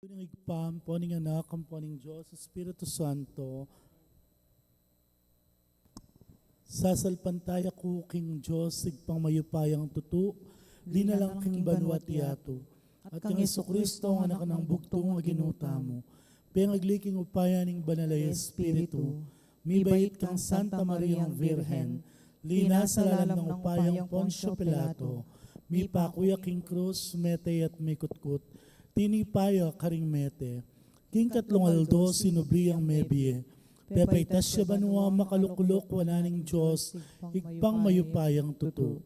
Puning igpam, puning anak, ang puning Diyos, Espiritu Santo, sasalpantaya ko king Diyos, igpang mayupayang tutu, di na lang king banwat yato, at kang Kristo ang anak ng bugtong aginuta mo, pengagliking upayaning banalay Espiritu, mi bait kang Santa Mariang Virhen, lina sa lalam ng upayang Poncio Pilato, mi pakuya king krus, metay at may kutkut, tinipaya karing mete, king katlong aldo sinubriyang mebie, pepaitas siya banwa makalukulok wananing Diyos, igpang mayupayang tutu.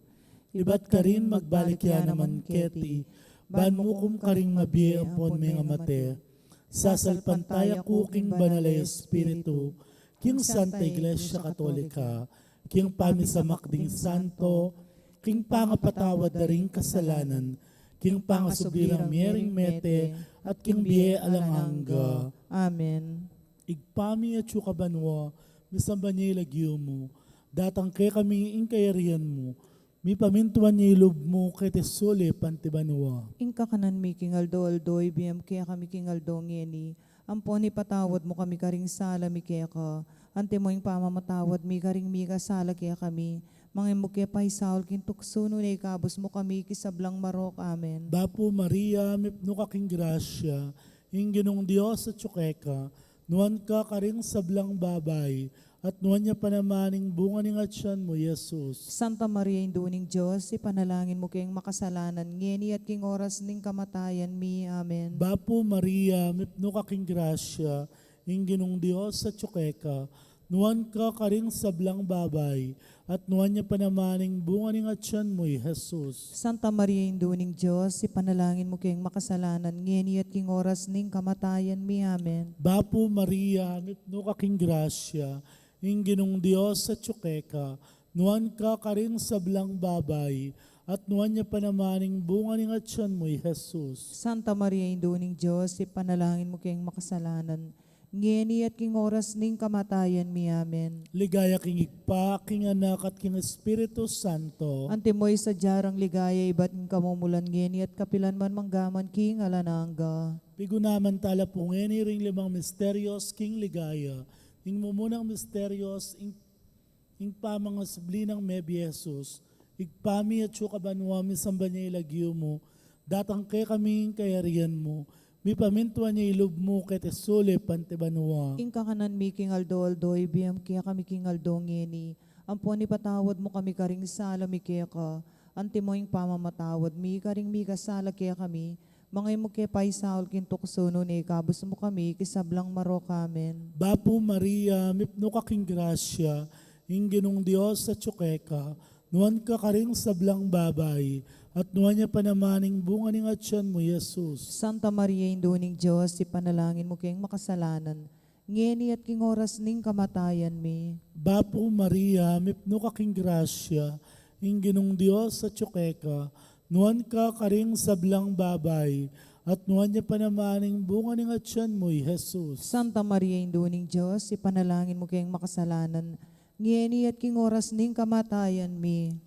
Iba't ka rin magbalik ya naman keti, ban mo kum karing mabie apon mga mate, sasalpantaya kuking banalay Espiritu, king Santa Iglesia Katolika, king pamisamakding santo, king pangapatawad na ring kasalanan, king pangasubirang miyering mete, at king biye alanganga. Amen. Igpami at syukabanwa, misamba niya ilagyo mo, datang kay kami inkayarian mo, mi pamintuan niya ilob mo kay tesole pantibanwa. Ingka kanan mi king aldo ibiyam kaya kami king aldo ngeni. Ampon patawad mo kami karing sala mi kaya ka. Ante mo yung pamamatawad mi karing mi kasala kaya kami. Mga mo kaya paisaul kin tuksuno na ikabos mo kami kisablang marok. Amen. Dapo Maria, mipno kaking grasya, ingginong Diyos at tsukeka, nuan ka karing sablang babay, at nuan niya panamaning bunga ng atyan mo, Jesus. Santa Maria Induning Diyos, ipanalangin mo kayong makasalanan, ngeni at king oras ning kamatayan mi. Amen. Dapo Maria, mipno kaking grasya, ingginong Diyos at tsukeka, nuan ka karing sablang babay, at nuan niya panamaning bunga ng atyan mo, Jesus. Santa Maria Induning Diyos, ipanalangin mo kayong makasalanan, ngeni at king oras ning kamatayan mi. Amen. Dapo Maria, mipno kaking grasya, ingginong Diyos at tsukeka, nuan ka karing sablang babay, at nuan niya panamaning bunga ng atyan mo, Jesus. Santa Maria Induning Diyos, ipanalangin mo kayong makasalanan, ngeni at king oras ning kamatayan mi. Amen. Ligaya king igpa, king anak at king Espiritu Santo. Antimoy sa jarang ligaya, iba't ng kamumulan ngeni at kapilan man manggaman king alananga. Pigunaman tala po ngeni ring limang misteryos, king ligaya. Ing mumunang misteryos, ing pamang asblinang mebi Jesus. Igpami at syukabanwa, misamba niya ilagyo mo. Datang kay kami kayarian mo. Mi pamintuan niya ilob mo kay tesole pantibanwa. Ing kakanan mi king aldo ibiyam kaya kami king aldo ngeni. Ampon patawad mo kami karing sala mi kaya ka. Antimo ing pamamatawad mi karing mi kasala kaya kami. Mga mo kaya paisaul kin tuksuno ni ikabos mo kami kisablang marok. Amen. Dapo Maria, mipno kaking grasya, ingginong Diyos at tsukeka, nuan ka karing sablang babay, at nuan niya panamaning bunga ng atyan mo, Jesus. Santa Maria Induning Diyos, ipanalangin mo kayong makasalanan, ngeni at king oras ning kamatayan mi. Dapo Maria, mipno kaking grasya, ingginong Diyos at tsukeka, nuan ka karing sablang babay, at nuan niya panamaning bunga ng atyan mo, Jesus. Santa Maria Induning Diyos, ipanalangin mo kayong makasalanan, ngeni at king oras ning kamatayan mi.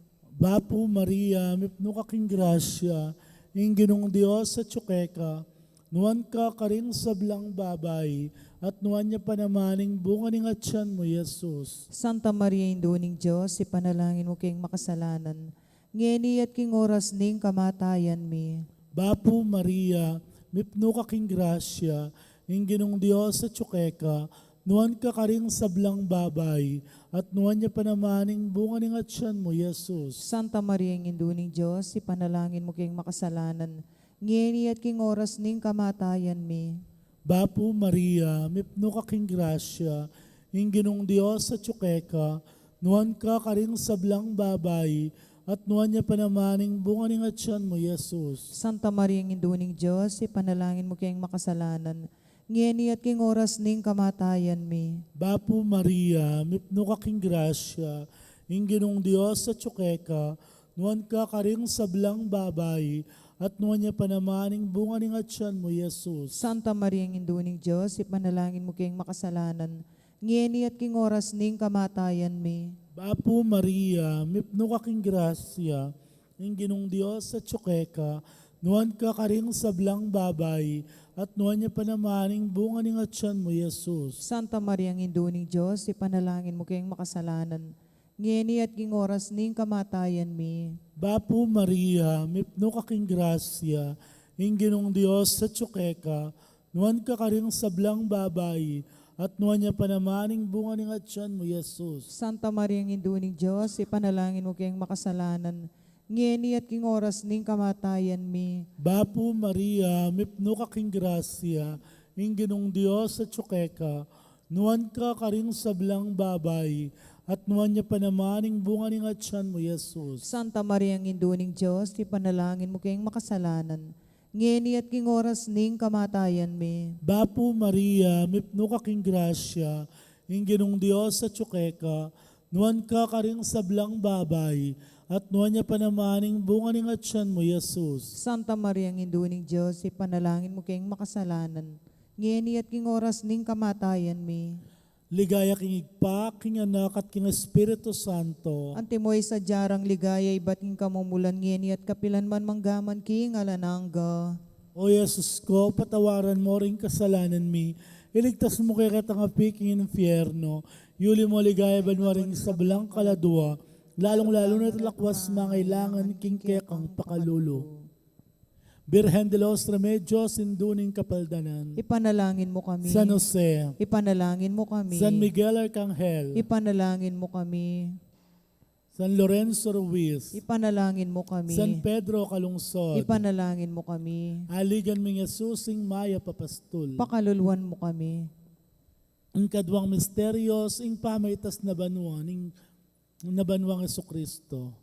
Dapo Maria, mipno kaking grasya, ingginong Diyos at tsukeka, nuan ka karing sablang babay, at nuan niya panamaning bunga ng atyan mo, Jesus. Santa Maria Induning Diyos, ipanalangin mo kayong makasalanan, ngeni at king oras ning kamatayan mi. Dapo Maria, mipno kaking grasya, ingginong Diyos at tsukeka, nuan ka karing sablang babay, at nuan niya panamaning bunga ng atyan mo, Jesus. Santa Maria Induning Diyos, ipanalangin mo kayong makasalanan, ngeni at king oras ning kamatayan mi. Dapo Maria, mipno kaking grasya, ingginong Diyos at tsukeka, nuan ka karing sablang babay, at nuan niya panamaning bunga ng atyan mo, Jesus. Santa Maria Induning Diyos, ipanalangin mo kayong makasalanan, ngeni at king oras ning kamatayan mi. Dapo Maria, mipno kaking grasya, ingginong Diyos at tsukeka, nuan ka karing sablang babay, at nuan niya panamaning bunga ng atyan mo, Jesus. Santa Maria Induning Diyos, ipanalangin mo kayong makasalanan, ngeni at king oras ning kamatayan mi. Dapo Maria, mipno kaking grasya, ingginong Diyos at tsukeka, nuan ka karing sablang babay, at nuan niya panamaning bunga ng atyan mo, Jesus. Santa Maria, ang Indo ng Diyos, ipanalangin mo kayong makasalanan. Ngeni at king oras ning kamatayan mi. Bapo Maria, mipno kaking grasya, ingginong Diyos sa tsukeka, nuan ka karing sablang babay, at nuan niya panamaning bunga ng atyan mo, Jesus. Santa Maria, ang Indo ng Diyos, ipanalangin mo kayong makasalanan. Ngeni at king oras ning kamatayan mi. Bapo Maria, mipno kaking grasya, ingginong Diyos sa tsukeka, nuan ka karing sablang babay, at nuan niya panamaning bunga ng atyan mo, Jesus. Santa Maria, ang Indo ng Diyos, ipanalangin mo kayong makasalanan. Ngeni at king oras ning kamatayan mi. Bapo Maria, mipno kaking grasya, ingginong Diyos sa tsukeka, nuan ka karing sablang babay, at nuan niya panamaning bunga ng atyan mo, Jesus. Santa Maria, ang Indo ng Diyos, ipanalangin mo kayong makasalanan. Ngeni at king oras ning kamatayan mi. Ligaya king igpa, king anak at king Espiritu Santo. Antimoy sa jarang ligaya, iba't king kamumulan ngeni at kapilan man manggaman king alanangga. O Jesus ko, patawaran mo rin kasalanan mi. Iligtas mo kay katangapi king infierno. Yuli mo ligaya ban mo rin sa belang kaladua. Lalong-lalo na talakwas mangailangan king kekang pakalulo. Birhen de los Remedios, induning kapaldanan. Ipanalangin mo kami. San Jose, Ipanalangin mo kami. San Miguel Arcangel, Ipanalangin mo kami. San Lorenzo Ruiz, Ipanalangin mo kami. San Pedro Calungsod, Ipanalangin mo kami. Aligan ming Jesusing Maya Papastul. Pakaluluan mo kami. Ang kadwang misteryos, ing pamaitas na banwa, ing nabanwang Jesucristo.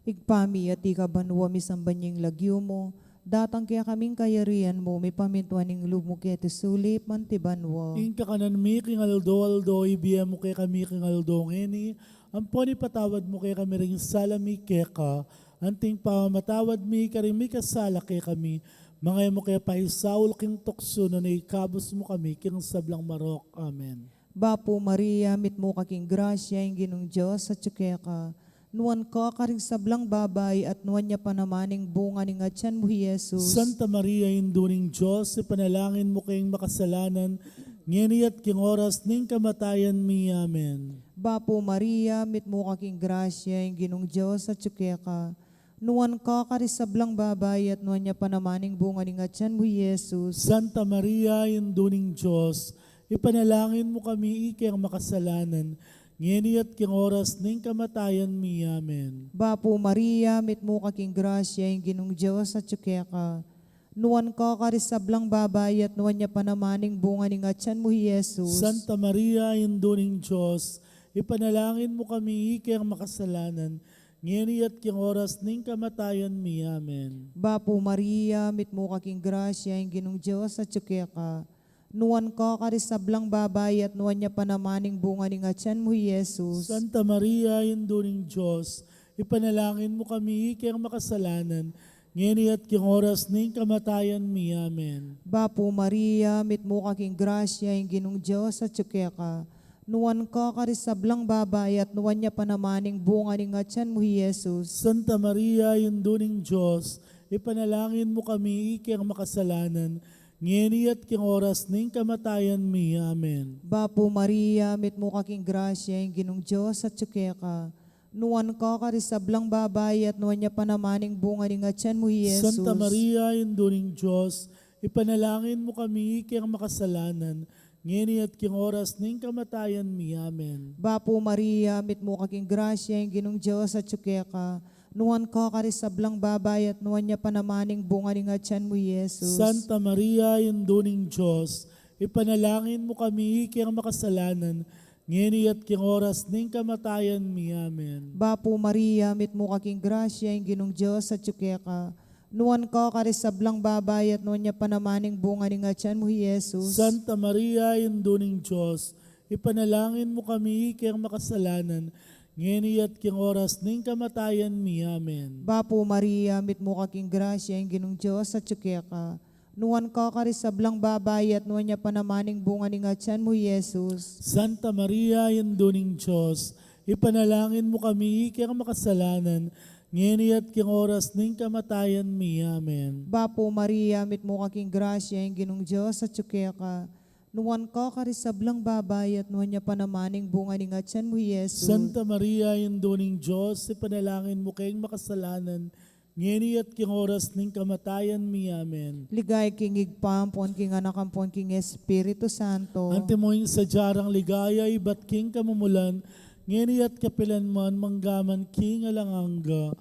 Igpami at ikabanwa misambanying lagyo mo. Datang kaya kaming kayarian mo, may pamintuan ng loob mo kaya tisulip mantibanwa. Ing kakanan mi, king aldo, ibiyam mo kay kami king aldo ngeni, amponi patawad mo kay kami ring salami keka, anting pamamatawad mi, karimi kasala kay kami, mga mo kay pahisaul king tukso, na ikabos mo kami, king sablang marok. Amen. Bapo Maria, mit mo kaking grasya, yung ginong Diyos sa tsukeka. Nuan ka karing sablang babay at nuan niya panamaning bunga ni atyan mo, Jesus. Santa Maria, induning Diyos, ipanalangin mo kayong makasalanan, ngeni at king oras ning kamatayan mi. Amen. Bapo Maria, mit mo kaking grasya, yung ginong Diyos sa tsukeka. Nuan ka karing sablang babay at nuan niya panamaning bunga ni atyan mo, Jesus. Santa Maria, induning Diyos, ipanalangin mo kami ikayang makasalanan, ngeni at king oras ning kamatayan mi. Amen. Bapo Maria, mit mo kaking grasya, yung ginong Diyos sa tsukeka. Nuan ka karisablang babay at nuan niya panamaning bunga ni atyan mo, Jesus. Santa Maria, induning Diyos, ipanalangin mo kami ikayang makasalanan, ngeni at king oras ning kamatayan mi. Amen. Bapo Maria, mit mo kaking grasya, yung ginong Diyos sa tsukeka. Nuan ka karisablang babay at nuan niya panamaning bunga ni atyan mo, Jesus. Santa Maria, induning Diyos, ipanalangin mo kami ikayang makasalanan, ngeni at king oras ning kamatayan mi. Amen. Bapo Maria, mit mo kaking grasya, yung ginong Diyos sa tsukeka. Nuan ka karisablang babay at nuan niya panamaning bunga ni atyan mo, Jesus. Santa Maria, induning Diyos, ipanalangin mo kami ikayang makasalanan, ngeni at king oras ning kamatayan mi. Amen. Bapo Maria, mit mo kaking grasya, yung ginong Diyos sa tsukeka. Nuan ka karisablang babay at nuan niya panamaning bunga ni atyan mo, Jesus. Santa Maria, induning Diyos, ipanalangin mo kami ikayang makasalanan, ngeni at king oras ning kamatayan mi. Amen. Bapo Maria, mit mo kaking grasya, yung ginong Diyos sa tsukeka. Nuan ka karisablang babay at nuan niya panamaning bunga ni atyan mo, Jesus. Santa Maria, induning Diyos, ipanalangin mo kami ikayang makasalanan, ngeni at king oras ning kamatayan mi. Amen. Bapo Maria, mit mo kaking grasya, yung ginong Diyos sa tsukeka. Nuan ka karisablang babay at nuan niya panamaning bunga ni atyan mo, Jesus. Santa Maria, induning Diyos, ipanalangin mo kami ikayang makasalanan, ngeni at king oras ning kamatayan mi. Amen. Bapo Maria, mit mo kaking grasya, yung ginong Diyos sa tsukeka. Nuan ka karisablang babay at nuan niya panamaning bunga ni atyan mo, Jesus. Santa Maria, induning Diyos, ipanalangin mo kami ikayang makasalanan, ngeni at king oras ning kamatayan mi. Amen. Bapo Maria, mit mo kaking grasya, yung ginong Diyos at tsuke ka. Nuwan ka karisablang babay at nuwan niya panamaning bunga ni ngatsan mo, Yesu. Santa Maria, indo ning Diyos, ipanalangin mo kayong makasalanan, ngeni at king oras ning kamatayan mi. Amen. Ligay king igpampon, king anakampon, king Espiritu Santo. Ante mo yung sadyarang ligaya, ibat king kamumulan, ngeni at kapilanman, manggaman king alanganga.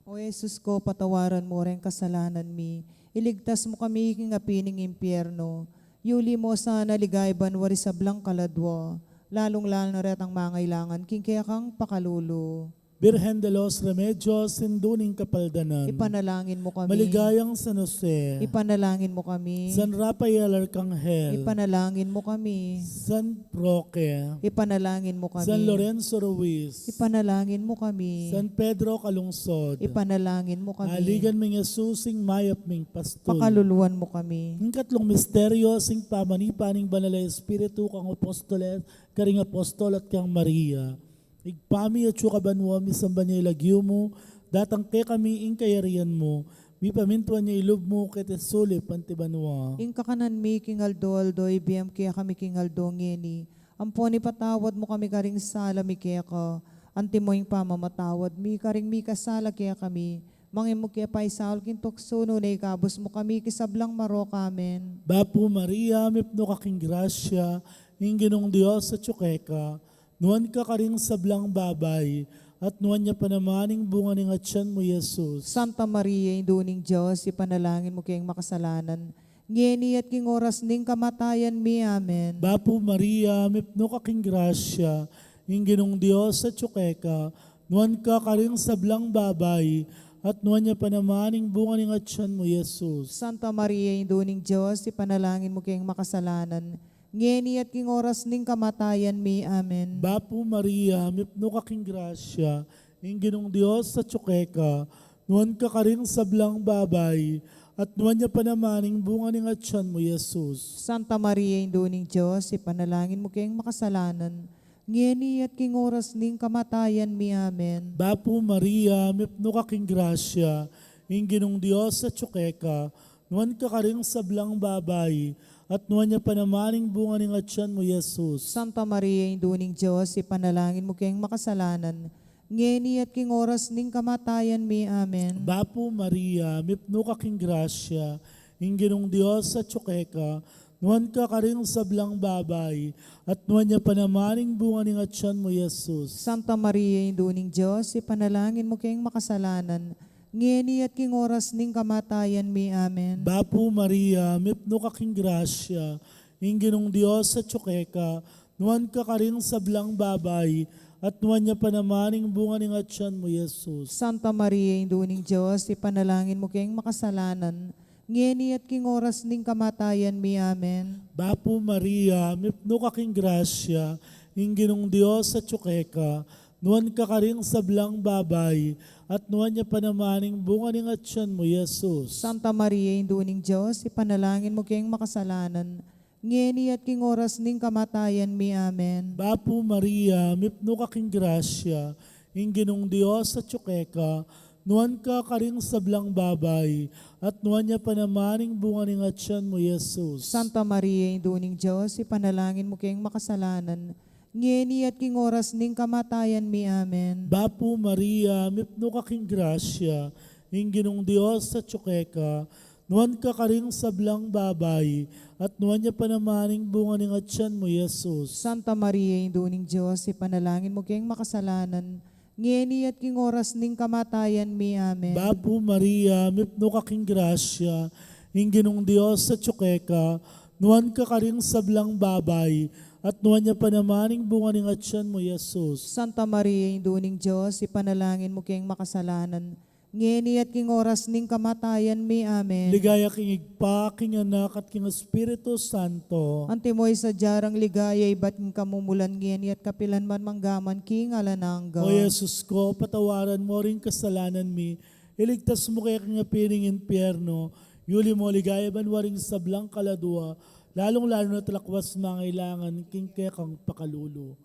O Jesus ko, patawaran mo rin kasalanan mi. Iligtas mo kami king apining impyerno. Yuli mo sana ligay banwari sa blang kaladwa. Lalong-lalo na rin ang mangailangan, king kaya kang pakalulo. Birhen de los Remedios, sinduning kapaldanan. Ipanalangin mo kami. Maligayang San Jose. Ipanalangin mo kami. San Rafael Arcangel. Ipanalangin mo kami. San Roque. Ipanalangin mo kami. San Lorenzo Ruiz. Ipanalangin mo kami. San Pedro Calungsod. Ipanalangin mo kami. Aligan ming Yesusing mayap ming pastol. Pakaluluan mo kami. Ang katlong misteryo, sing pamanipaning banal na Espiritu, kang apostoles, karing apostol at kang Maria. Igpami at sukabanwa, misamba niya ilagyo mo, datang ke kami ing kayarian mo, mi pamintuan niya ilub mo, kete sulip antibanwa. Ing kakanan mi king aldo, ibiyam kaya kami king aldo ngeni. Amponi patawad mo kami karing sala mi kaya ka. Anti mo ing pamamatawad mi karing mi kasala kaya kami. Mangin mo kaya paisaol king tuksuno na ikabos mo kami kisablang marok amen. Bapu Maria, mipno kaking grasya, ing ginong Diyos sa tsukeka, nuan ka karing sablang babay, at nuan niya panamaning bunga ng atyan mo, Jesus. Santa Maria, induning Diyos, ipanalangin mo kayong makasalanan. Ngeni at king oras ning kamatayan mi, amen. Bapu Maria, mipno kaking grasya, ing ginong Diyos sa tsukeka, nuan ka karing sablang babay, at nuan niya panamaning bunga ng atyan mo, Jesus. Santa Maria, induning Diyos, ipanalangin mo kayong makasalanan. Ngeni at king oras ning kamatayan mi, amen. Bapu Maria, mipno kaking grasya, ing ginong Diyos sa tsukeka, nuan ka karing sablang babay, at nuan niya panamaning bunga ng atyan mo, Jesus. Santa Maria, induning Diyos, ipanalangin mo kayong makasalanan. Ngeni at king oras ning kamatayan mi, amen. Bapu Maria, mipno kaking grasya, ing ginong Diyos sa tsukeka, nuan ka karing sablang babay, at nuan niya panamaning bunga ng atyan mo, Jesus. Santa Maria, induning Diyos, ipanalangin mo kayong makasalanan. Ngeni at king oras ning kamatayan mi, amen. Bapu Maria, mipno kaking grasya, ing ginong Diyos sa tsukeka, nuan ka karing sablang babay, at nuan niya panamaning bunga ng atyan mo, Jesus. Santa Maria, induning Diyos, ipanalangin mo kayong makasalanan. Ngeni at king oras ning kamatayan mi, amen. Bapu Maria, mipno kaking grasya, ing ginong Diyos sa tsukeka, nuan ka karing sablang babay, at nuan niya panamaning bunga ng atyan mo, Jesus. Santa Maria, induning Diyos, ipanalangin mo kayong makasalanan. Ngeni at king oras ning kamatayan mi, amen. Bapu Maria, mipno kaking grasya, ing ginong Diyos sa tsukeka, nuan ka karing sablang babay, at nuan niya panamaning bunga ng atyan mo, Jesus. Santa Maria, induning Diyos, ipanalangin mo kayong makasalanan. Ngeni at king oras ning kamatayan mi, amen. Bapu Maria, mipno kaking grasya, ing ginong Diyos sa tsukeka, nuan ka karing sablang babay, at nuan niya panamaning bunga ng atyan mo, Jesus. Santa Maria, induning Diyos, ipanalangin mo kayong makasalanan. Ngeni at king oras ning kamatayan mi, amen. Bapu Maria, mipno kaking grasya, ing ginong Diyos sa tsukeka, nuan ka karing sablang babay, at nuan niya panamaning bunga ng atyan mo, Jesus. Santa Maria, induning Diyos, ipanalangin mo kayong makasalanan. Ngeni at king oras ning kamatayan mi, amen. Bapu Maria, mipno kaking grasya, ing ginong Diyos sa tsukeka, nuan ka karing sablang babay, at nuan niya panamaning bunga ng atyan mo, Jesus. Santa Maria, induning Diyos, ipanalangin mo kayong makasalanan. Ngeni at king oras ning kamatayan mi, amen. Ligaya king igpa, king anak at king Espiritu Santo. Antimoy sa jarang ligaya, iba't king kamumulan ngeni at kapilan man manggaman king alanangga. O Jesus ko, patawaran mo rin kasalanan mi, iligtas mo kaya king apiring impyerno, yuli mo ligaya banwaring sablang kaladua, lalong-lalo na talakwas mangailangan king kaya kang pakalulo.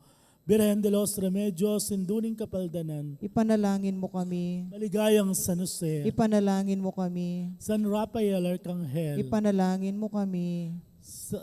Birhen de los Remedios, sinduning kapaldanan. Ipanalangin mo kami. Maligayang San Jose. Ipanalangin mo kami. San Rafael Arcangel. Ipanalangin mo kami.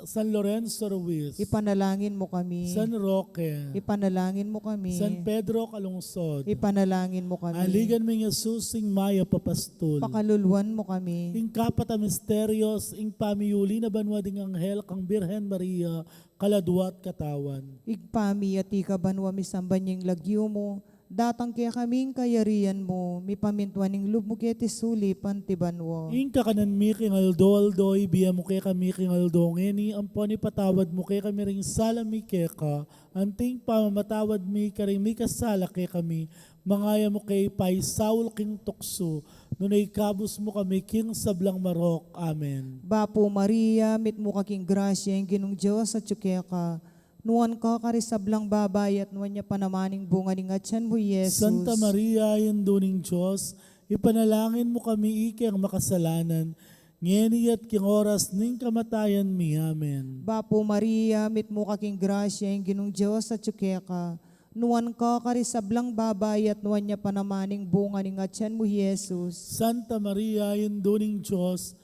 San Lorenzo Ruiz. Ipanalangin mo kami. San Roque. Ipanalangin mo kami. San Pedro Calungsod. Ipanalangin mo kami. Aligan mi Jesusing Maya Papastol. Pakaluluan mo kami. Ing kapata misterios, ing pamiuli na banwading anghel, kang Birhen Maria, kaladwat katawan. Igpami at ikabanwa mi sambanyeng lagyo mo. Datang kaya kaming kayarian mo. Mi pamintuaning lub mo kaya tisuli pantibanwa. Ing kakanan mi king aldo, ibiya mo kay kami king aldo, ngeni, ampon ipatawad mo kay kami ring sala mi keka, anting pamamatawad mi karing mi kasala kay kami, mangaya mo kay pay Saul king tukso, nunay kabus mo kami king sablang marok. Amen. Bapo Maria, mit mo kaking grasya, ang ginong Diyos at tsukeka. Nuan ka karisablang babay at nuan niya panamaning bunga ng atyan mo, Yesus. Santa Maria, induning Diyos, ipanalangin mo kami ikeng makasalanan, ngeni at king oras ning kamatayan mi. Amen. Bapo Maria, mit mo kaking grasya, ang ginong Diyos at tsukeka. Nuan ka karisablang babay at nuan niya panamaning bunga ng atyan mo, Yesus. Santa Maria, induning Diyos,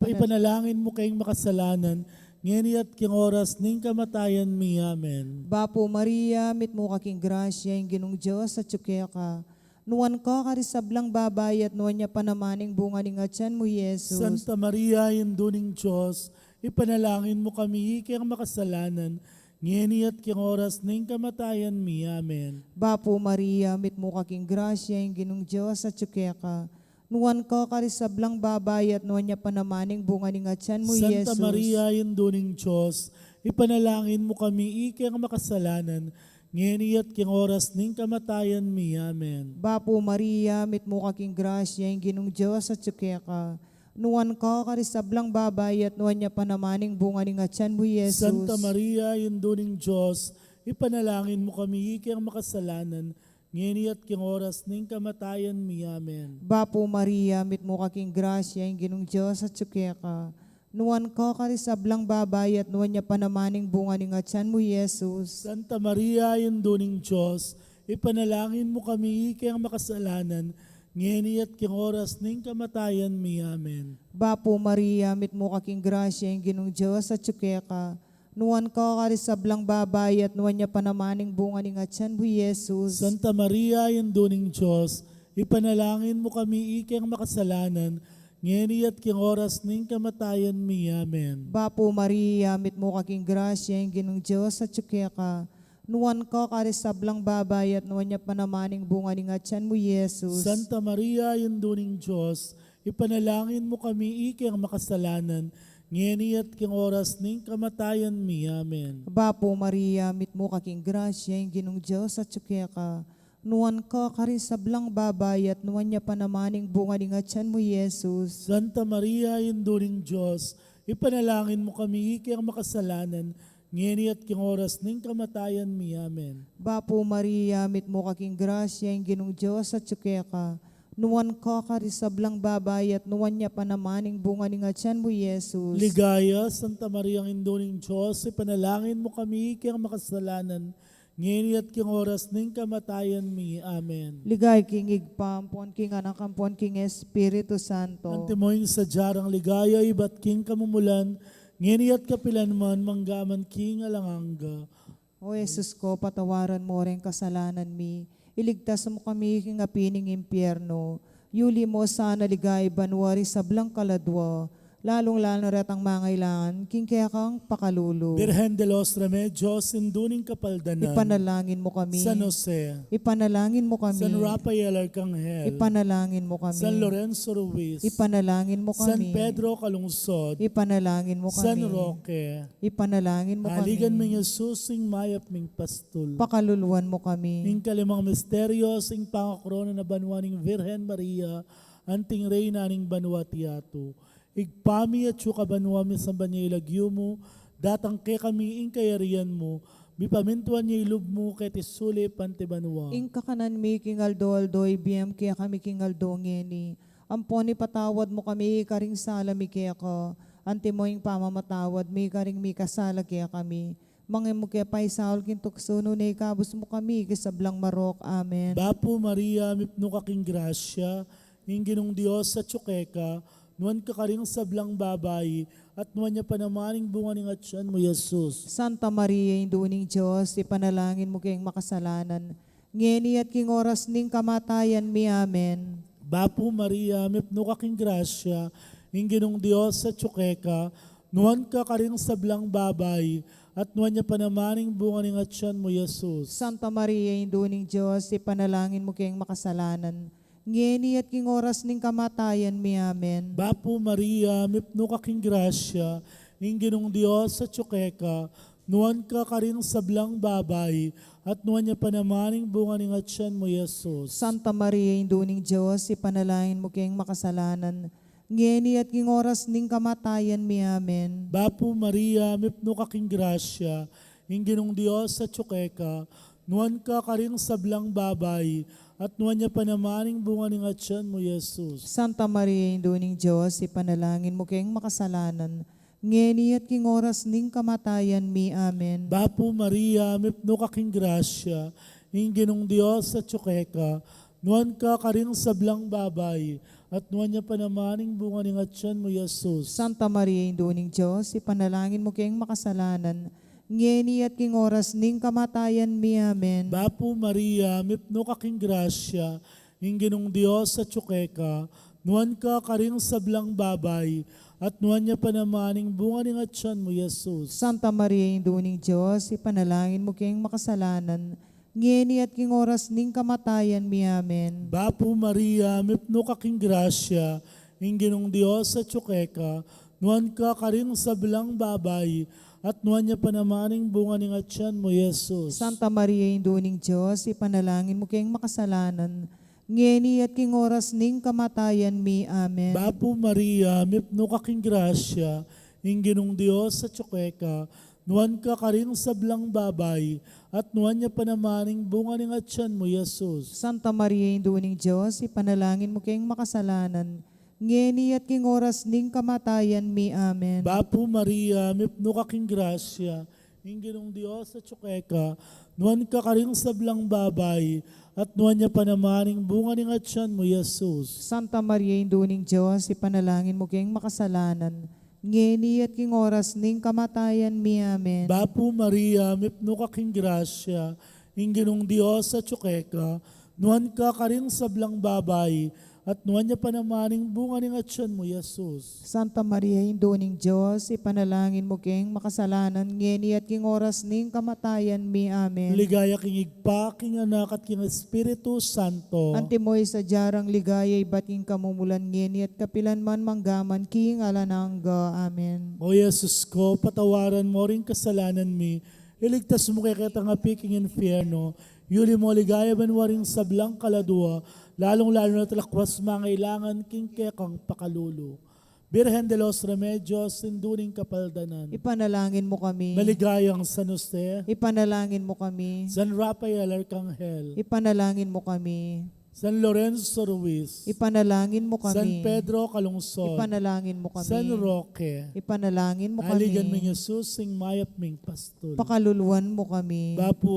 ipanalangin mo kayong makasalanan, ngeni at king oras ning kamatayan mi. Amen. Bapo Maria, mit mo kaking grasya, ang ginong Diyos at tsukeka. Nuan ka karisablang babay at nuan niya panamaning bunga ng atyan mo, Yesus. Santa Maria, induning Diyos, ipanalangin mo kami ikeng makasalanan, ngeni at king oras ning kamatayan mi. Amen. Bapo Maria, mit mo kaking grasya, ang ginong Diyos at tsukeka. Nuan ka karisablang babay at nuan niya panamaning bunga ng atyan mo, Santa Yesus. Maria, induning Diyos, ipanalangin mo kami ikeng makasalanan, ngeni at king oras ning kamatayan mi. Amen. Bapo Maria, mit mo kaking grasya, ang ginong Diyos at tsukeka. Nuan ka karisablang babay at nuan niya panamaning bunga ng atyan mo, Yesus. Santa Maria, induning Diyos, ipanalangin mo kami ikeng makasalanan, ngeni at king oras ning kamatayan mi. Amen. Bapo Maria, mit mo kaking grasya, ang ginong Diyos at tsukeka. Nuan ka karisablang babay at nuan niya panamaning bunga ng atyan mo, Yesus. Santa Maria, induning Diyos, ipanalangin mo kami ikeng makasalanan, ngeni at king oras ning kamatayan mi. Amen. Bapo Maria, mit mo kaking grasya, ang ginong Diyos at tsukeka. Nuan ka karisablang babay at nuan niya panamaning bunga ng atyan mo, Yesus. Santa Maria, induning Diyos, ipanalangin mo kami ikeng makasalanan, ngeni at king oras ning kamatayan mi. Amen. Bapo Maria, mit mo kaking grasya, ang ginong Diyos at tsukeka. Nuan ka karisablang babay at nuan niya panamaning bunga ng atyan mo, Yesus. Santa Maria, induning Diyos, ipanalangin mo kami ikeng makasalanan, ngeni at king oras ning kamatayan mi. Amen. Bapo Maria, mit mo kaking grasya, ang ginong Diyos at tsukeka. Nuan ka karisablang babay at nuan niya panamaning bunga ng atyan mo, Yesus. Santa Maria, induning Diyos, ipanalangin mo kami ikeng makasalanan, ngeni at king oras ning kamatayan mi. Amen. Bapo Maria, mit mo kaking grasya, ang ginong Diyos at tsukeka. Nuan ka karisablang babay at nuan niya panamaning bunga ng atyan mo, Yesus. Ligaya, Santa Maria, induning Diyos, ipanalangin mo kami ikeng makasalanan, ngeni at king oras ning kamatayan mi. Amen. Ligay king igpampon, king anak ampon, king Espiritu Santo. Antimoing sa jarang ligaya, ibat king kamumulan, ngeni at kapilan man, manggaman king alanganga. O Jesus ko, patawaran mo rin kasalanan mi. Iligtas mo kami king apining impyerno. Yuli mo sana ligay banwari sa blang kaladwa. Lalong-lalo na ang mangailangan, king kaya kang pakalulo. Birhen de los Remedios, induning kapaldanan. Ipanalangin mo kami. San Jose. Ipanalangin mo kami. San Rafael Arcangel. Ipanalangin mo kami. San Lorenzo Ruiz. Ipanalangin mo San kami. Pedro Calungsod. Ipanalangin mo San kami. Roque. Ipanalangin mo Aligan kami. mi Jesusing mayap ming pastol. Pakaluluan mo kami. Ing kalimang misteryos, ing pangakrona na banwaning Virhen Maria, anting reyna ning banwa tiyato. Igpami at syuka banwa mi sa banyay lagyo mo, datang ke kami ing kayarian mo, mipamintuan niya ilub mo kay tisuli pante banwa. Ing kakanan mi king aldo, ibiyam kaya kami king aldo ngeni. Amponi patawad mo kami, karing sala mi kaya ka. Ante mo ing pamamatawad, mi karing mi kasala kaya kami. Mangay mo kaya paisahol kin tukso no na ikabos mo kami kasablang marok. Amen. Bapo Maria, mipno kaking grasya, ng ginong Diyos sa tsukeka, nuan ka karing sablang babay, at nuan niya panamaning bunga ng atyan mo, Jesus. Santa Maria, Induning Diyos, ipanalangin mo kayong makasalanan. Ngeni at king oras ning kamatayan mi. Amen. Bapo Maria, mipno kaking grasya, ng ginong Diyos sa tsukeka, nuan ka karing sablang babay, at nuan niya panamaning bunga ng atyan mo, Jesus. Santa Maria, Induning Diyos, ipanalangin mo kayong makasalanan. Ngeni at king oras ning kamatayan mi. Amen. Bapo Maria, mipno kaking grasya, ng ginong Diyos sa tsukeka, nuan ka karing sablang babay, at nuan niya panamaning bunga ng atyan mo, Jesus. Santa Maria, Induning Diyos, ipanalangin mo kayong makasalanan. Ngeni at king oras ning kamatayan mi. Amen. Bapo Maria, mipno kaking grasya, ng ginong Diyos sa tsukeka, nuan ka karing sablang babay, at nuan niya panamaning bunga ng atyan mo, Jesus. Santa Maria, Induning Diyos, ipanalangin mo kayong makasalanan. Ngeni at king oras ning kamatayan mi. Amen. Bapo Maria, mipno kaking grasya, ng ginong Diyos sa tsukeka, nuan ka karing sablang babay, at nuan niya panamaning bunga ng atyan mo, Jesus. Santa Maria, Induning Diyos, ipanalangin mo kayong makasalanan. Ngeni at king oras ning kamatayan mi. Amen. Bapo Maria, mipno kaking grasya, ng ginong Diyos sa tsukeka, nuan ka karing sablang babay, at nuan niya panamaning bunga ng atyan mo, Jesus. Santa Maria, Induning Diyos, ipanalangin mo kayong makasalanan. Ngeni at king oras ning kamatayan mi. Amen. Bapo Maria, mipno kaking grasya, ng ginong Diyos sa tsukeka, nuan ka karing sablang babay, at nuan niya panamaning bunga ng atyan mo, Jesus. Santa Maria, Induning Diyos, ipanalangin mo kayong makasalanan. Ngeni at king oras ning kamatayan mi. Amen. Bapo Maria, mipno kaking grasya, ng ginong Diyos sa tsukeka, nuan ka karing sablang babay, at nuan niya panamaning bunga ng atyan mo, Jesus. Santa Maria, Induning Diyos, ipanalangin mo kayong makasalanan. Ngeni at king oras ning kamatayan mi. Amen. Bapo Maria, mipno kaking grasya, ng ginong Diyos sa tsukeka, nuan ka karing sablang babay, at nuan niya panamaning bunga ng atyan mo, Jesus. Santa Maria, Induning Diyos, ipanalangin mo kayong makasalanan. Ngeni at king oras ning kamatayan mi. Amen. Bapo Maria, mipno kaking grasya, ng ginong Diyos sa tsukeka, nuan ka karing sablang babay, at nuan niya panamaning bunga ng atyan mo, Jesus. Santa Maria, Induning Diyos, ipanalangin mo kayong makasalanan. Ngeni at king oras ning kamatayan mi. Amen. Ligaya king igpa, king anak at king Espiritu Santo. Antimoy sa jarang ligaya, bating kamumulan ngeni at kapilan man manggaman, king alanangga. Amen. O Jesus ko, patawaran mo rin kasalanan mi, iligtas mo kay katang api king infierno, yuli mo ligaya banwaring sablang kaladua, lalong-lalo na talakwas mangailangan king kekang pakalulu. Birhen de los Remedios, sinduning kapaldanan. Ipanalangin mo kami. Maligayang San Jose, Ipanalangin mo kami. San Rafael Arcangel, Ipanalangin mo kami. San Lorenzo Ruiz, Ipanalangin mo San kami. Pedro Calungsod, Ipanalangin mo kami. San Roque, Ipanalangin mo Aligan kami. ming Jesus, sing mayap ming pastol. Pakaluluan mo kami. Bapu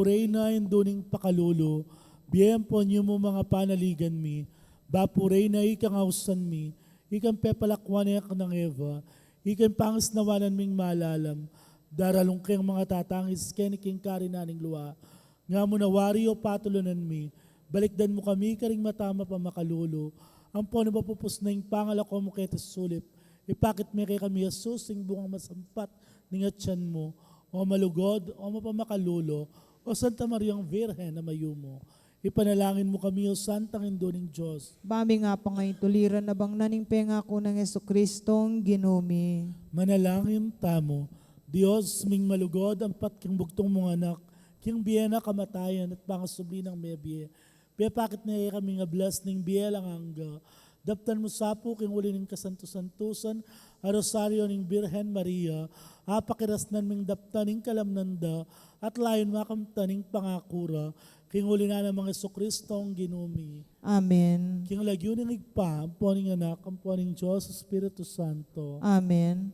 Reyna, induning pakalulu, biyempo niyo mo mga panaligan mi, Bapu Reyna, ikang ausan mi, ikang pepalakwan ek ng Eva, ikang pangis nawanan ming malalam, daralong keng mga tatangis keniking karinaning luwa, nga mo nawari o patulunan mi, balikdan mo kami karing matama pa makalulo, ang po na mapupus na yung pangalako mo kaya sulip, ipakit mi kay kami Jesus, sing bungang masampat, ningatyan mo, o malugod, o mapamakalulo, o Santa Mariang Virhen na mayumo. Ipanalangin mo kami, o Santang Induning Diyos. Bami nga pa ngayon tuliran na bang naningpe nga ako ng Jesucristong ginumi. Manalangin tamo, Diyos, ming malugod, ang patking bugtong mong anak, king biyena kamatayan at pangasubli ng mebye. Piyapakit na kami nga bless ning biyelang angga. Daptan mo sapo king uli ning kasantusantusan, a rosaryo ning Birhen Maria, apakirasnan ming daptan ning kalamnanda, at layon makamta ning pangakura, king uli na ng mga Jesucristo ang ginumi. Amen. King lagyo ning igpa, ang poning anak, ang poning Diyos, Espiritu Santo. Amen.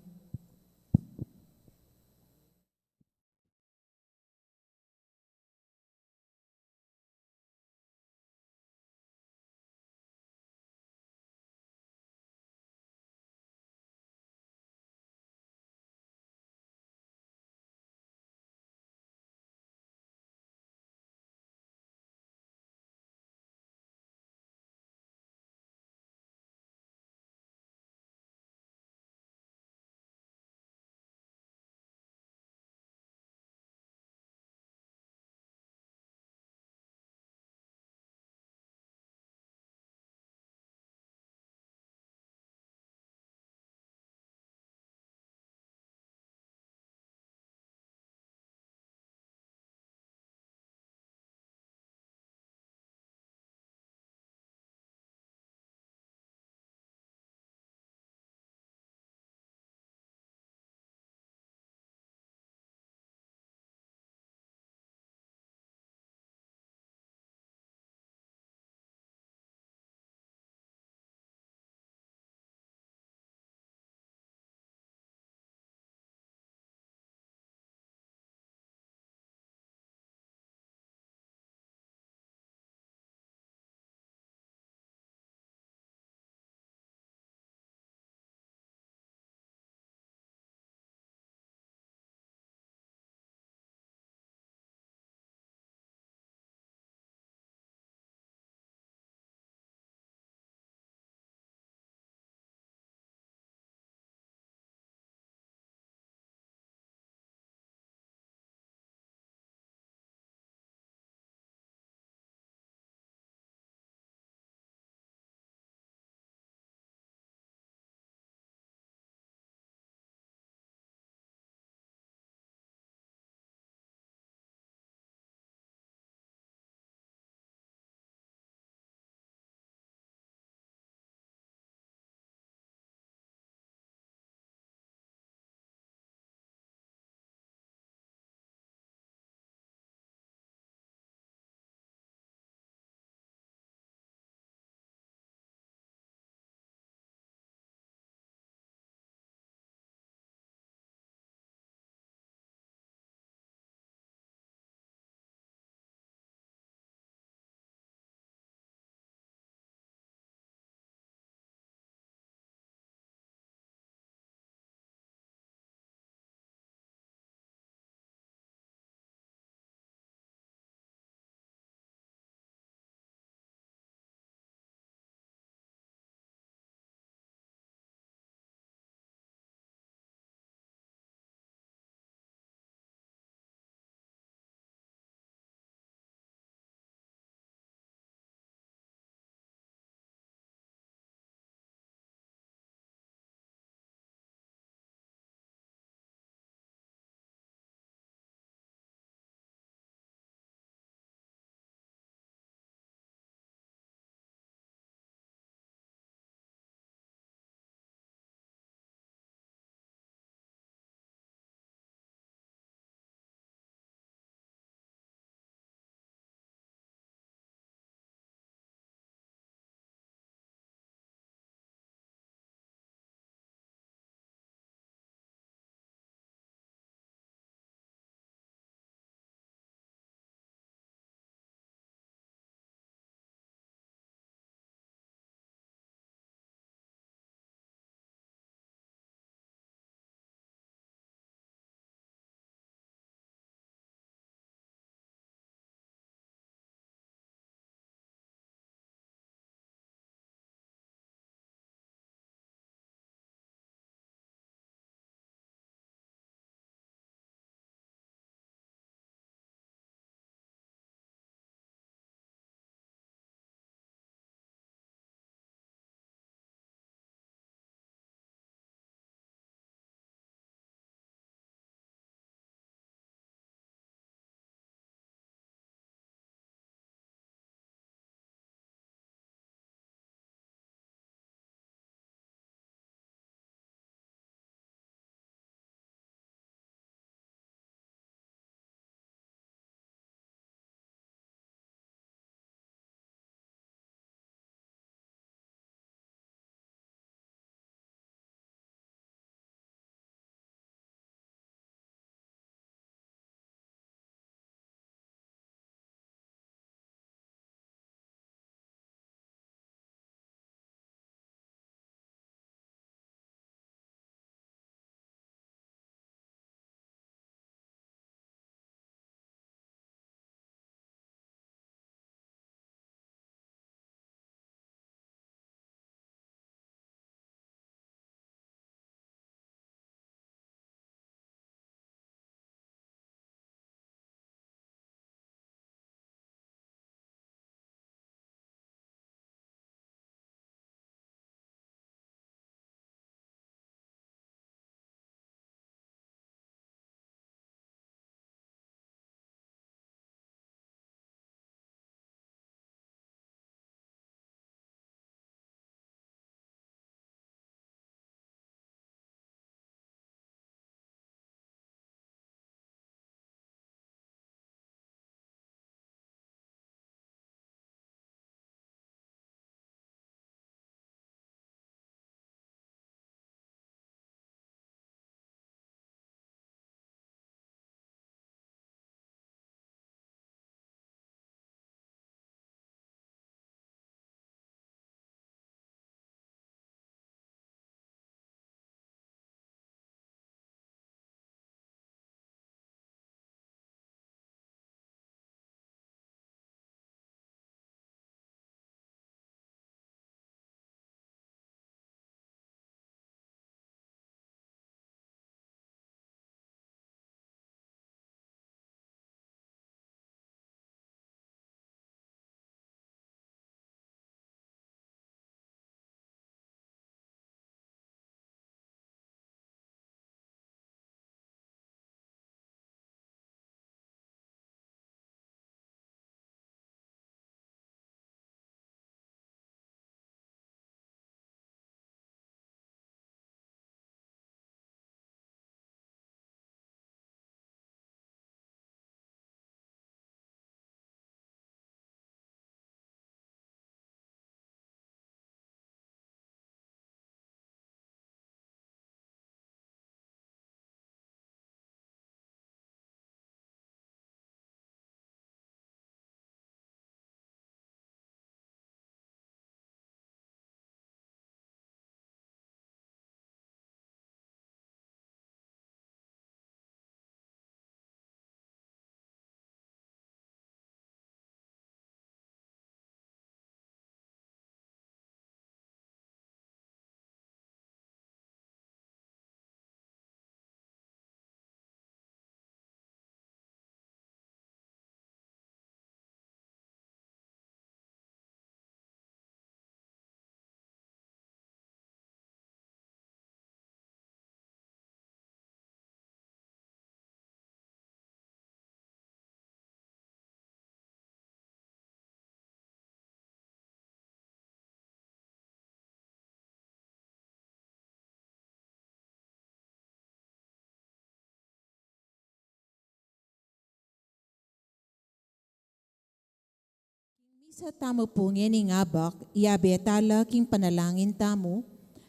Sa tamo po ngeni ngabak, iabe tala king panalangin tamo,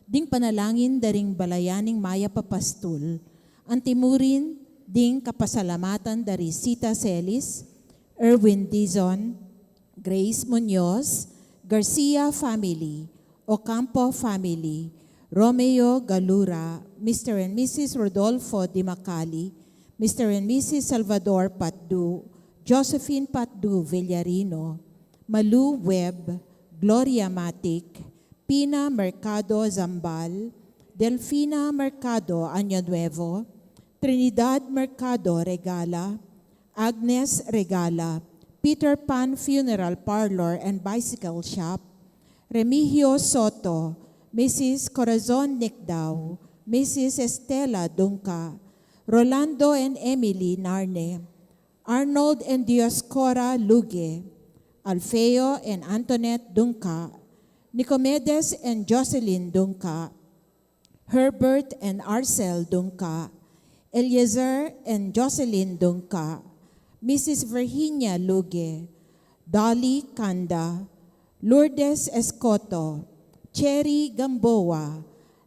ding panalangin daring balayaning maya papastul, antimurin ding kapasalamatan dari Sita Celis, Erwin Dizon, Grace Munoz, Garcia family, Ocampo family, Romeo Galura, Mr. and Mrs. Rodolfo Di Macali, Mr. and Mrs. Salvador Patdu, Josephine Patdu Villarino, Malu Webb, Gloria Matic, Pina Mercado Zambal, Delfina Mercado Año Nuevo, Trinidad Mercado Regala, Agnes Regala, Peter Pan Funeral Parlor and Bicycle Shop, Remigio Soto, Mrs. Corazon Nicdao, Mrs. Estela Dunca, Rolando and Emily Narne, Arnold and Dioscora Luge, Alfeo and Antoinette Dunca, Nicomedes and Jocelyn Dunca, Herbert and Arcel Dunca, Eliezer and Jocelyn Dunca, Mrs. Virginia Luge, Dolly Kanda, Lourdes Escoto, Cherry Gamboa,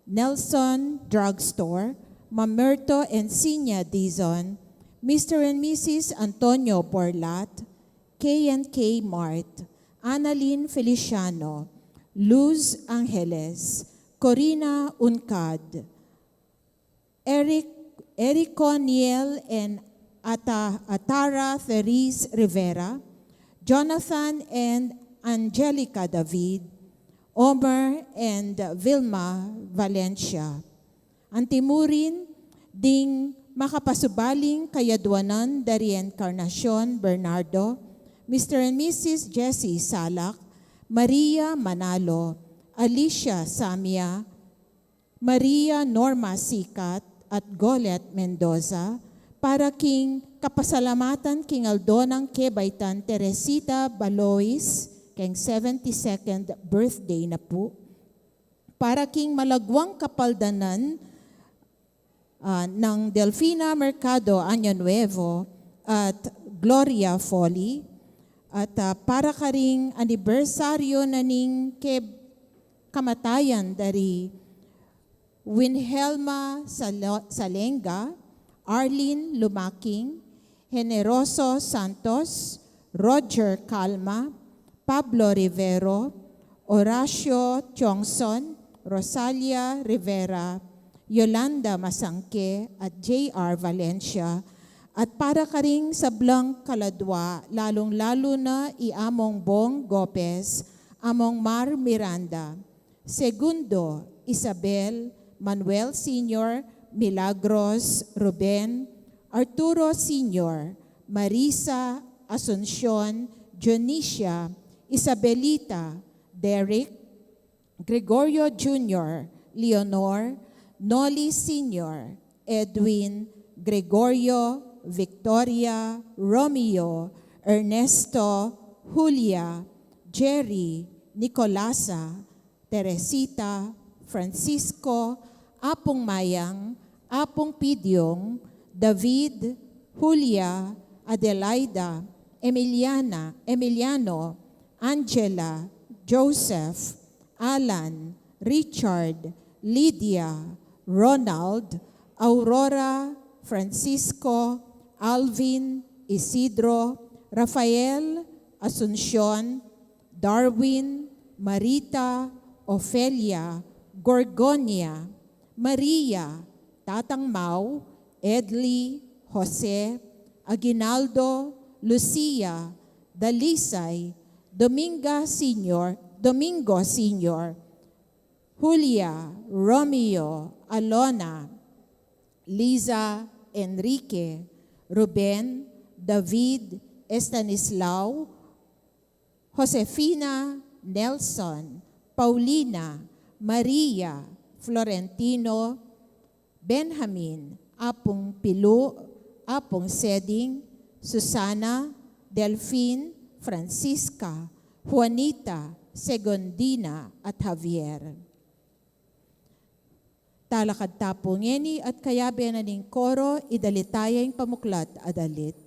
Nelson Drugstore, Mamerto and Sinya Dizon, Mr. and Mrs. Antonio Borlat, K&K Mart, Annalyn Feliciano, Luz Angeles, Corina Uncad, Erico Niel and Atara Therese Rivera, Jonathan and Angelica David, Omer and Vilma Valencia. Antimurin ding makapasubaling kayadwanan dari Encarnacion Bernardo, Mr. and Mrs. Jessie Salak, Maria Manalo, Alicia Samia, Maria Norma Sikat at Golet Mendoza, para king kapasalamatan king Aldonang Kebaytan Teresita Balois, king 72nd birthday na po, para king malagwang kapaldanan ng Delfina Mercado Año Nuevo at Gloria Folly, at para karing anibersaryo na ning kamatayan dari Winhelma Salenga, Arlene Lumaking, Generoso Santos, Roger Calma, Pablo Rivero, Horacio Chongson, Rosalia Rivera, Yolanda Masangke at J.R. Valencia, at para karing sablang kaladwa, lalong-lalo na iamong Bong Gopez, among Mar Miranda, Segundo, Isabel, Manuel Sr., Milagros, Ruben, Arturo Sr., Marisa, Asuncion, Jonicia, Isabelita, Derek, Gregorio Jr., Leonor, Noli Sr., Edwin, Gregorio, Victoria, Romeo, Ernesto, Julia, Jerry, Nicolasa, Teresita, Francisco, Apong Mayang, Apong Pidyong, David, Julia, Adelaida, Emiliano, Angela, Joseph, Alan, Richard, Lydia, Ronald, Aurora, Francisco, Alvin, Isidro, Rafael, Asuncion, Darwin, Marita, Ofelia, Gorgonia, Maria, Tatang Mau, Edli, Jose, Aguinaldo, Lucia, Dalisay, Domingo Senior, Julia, Romeo, Alona, Liza, Enrique, Ruben, David, Estanislao, Josefina, Nelson, Paulina, Maria, Florentino, Benjamin, Apong Pilu, Apong Seding, Susana, Delphine, Francisca, Juanita, Segundina at Javier. Talakad tapo ngeni at kayabe na ning koro idalitayang pamuklat adalit.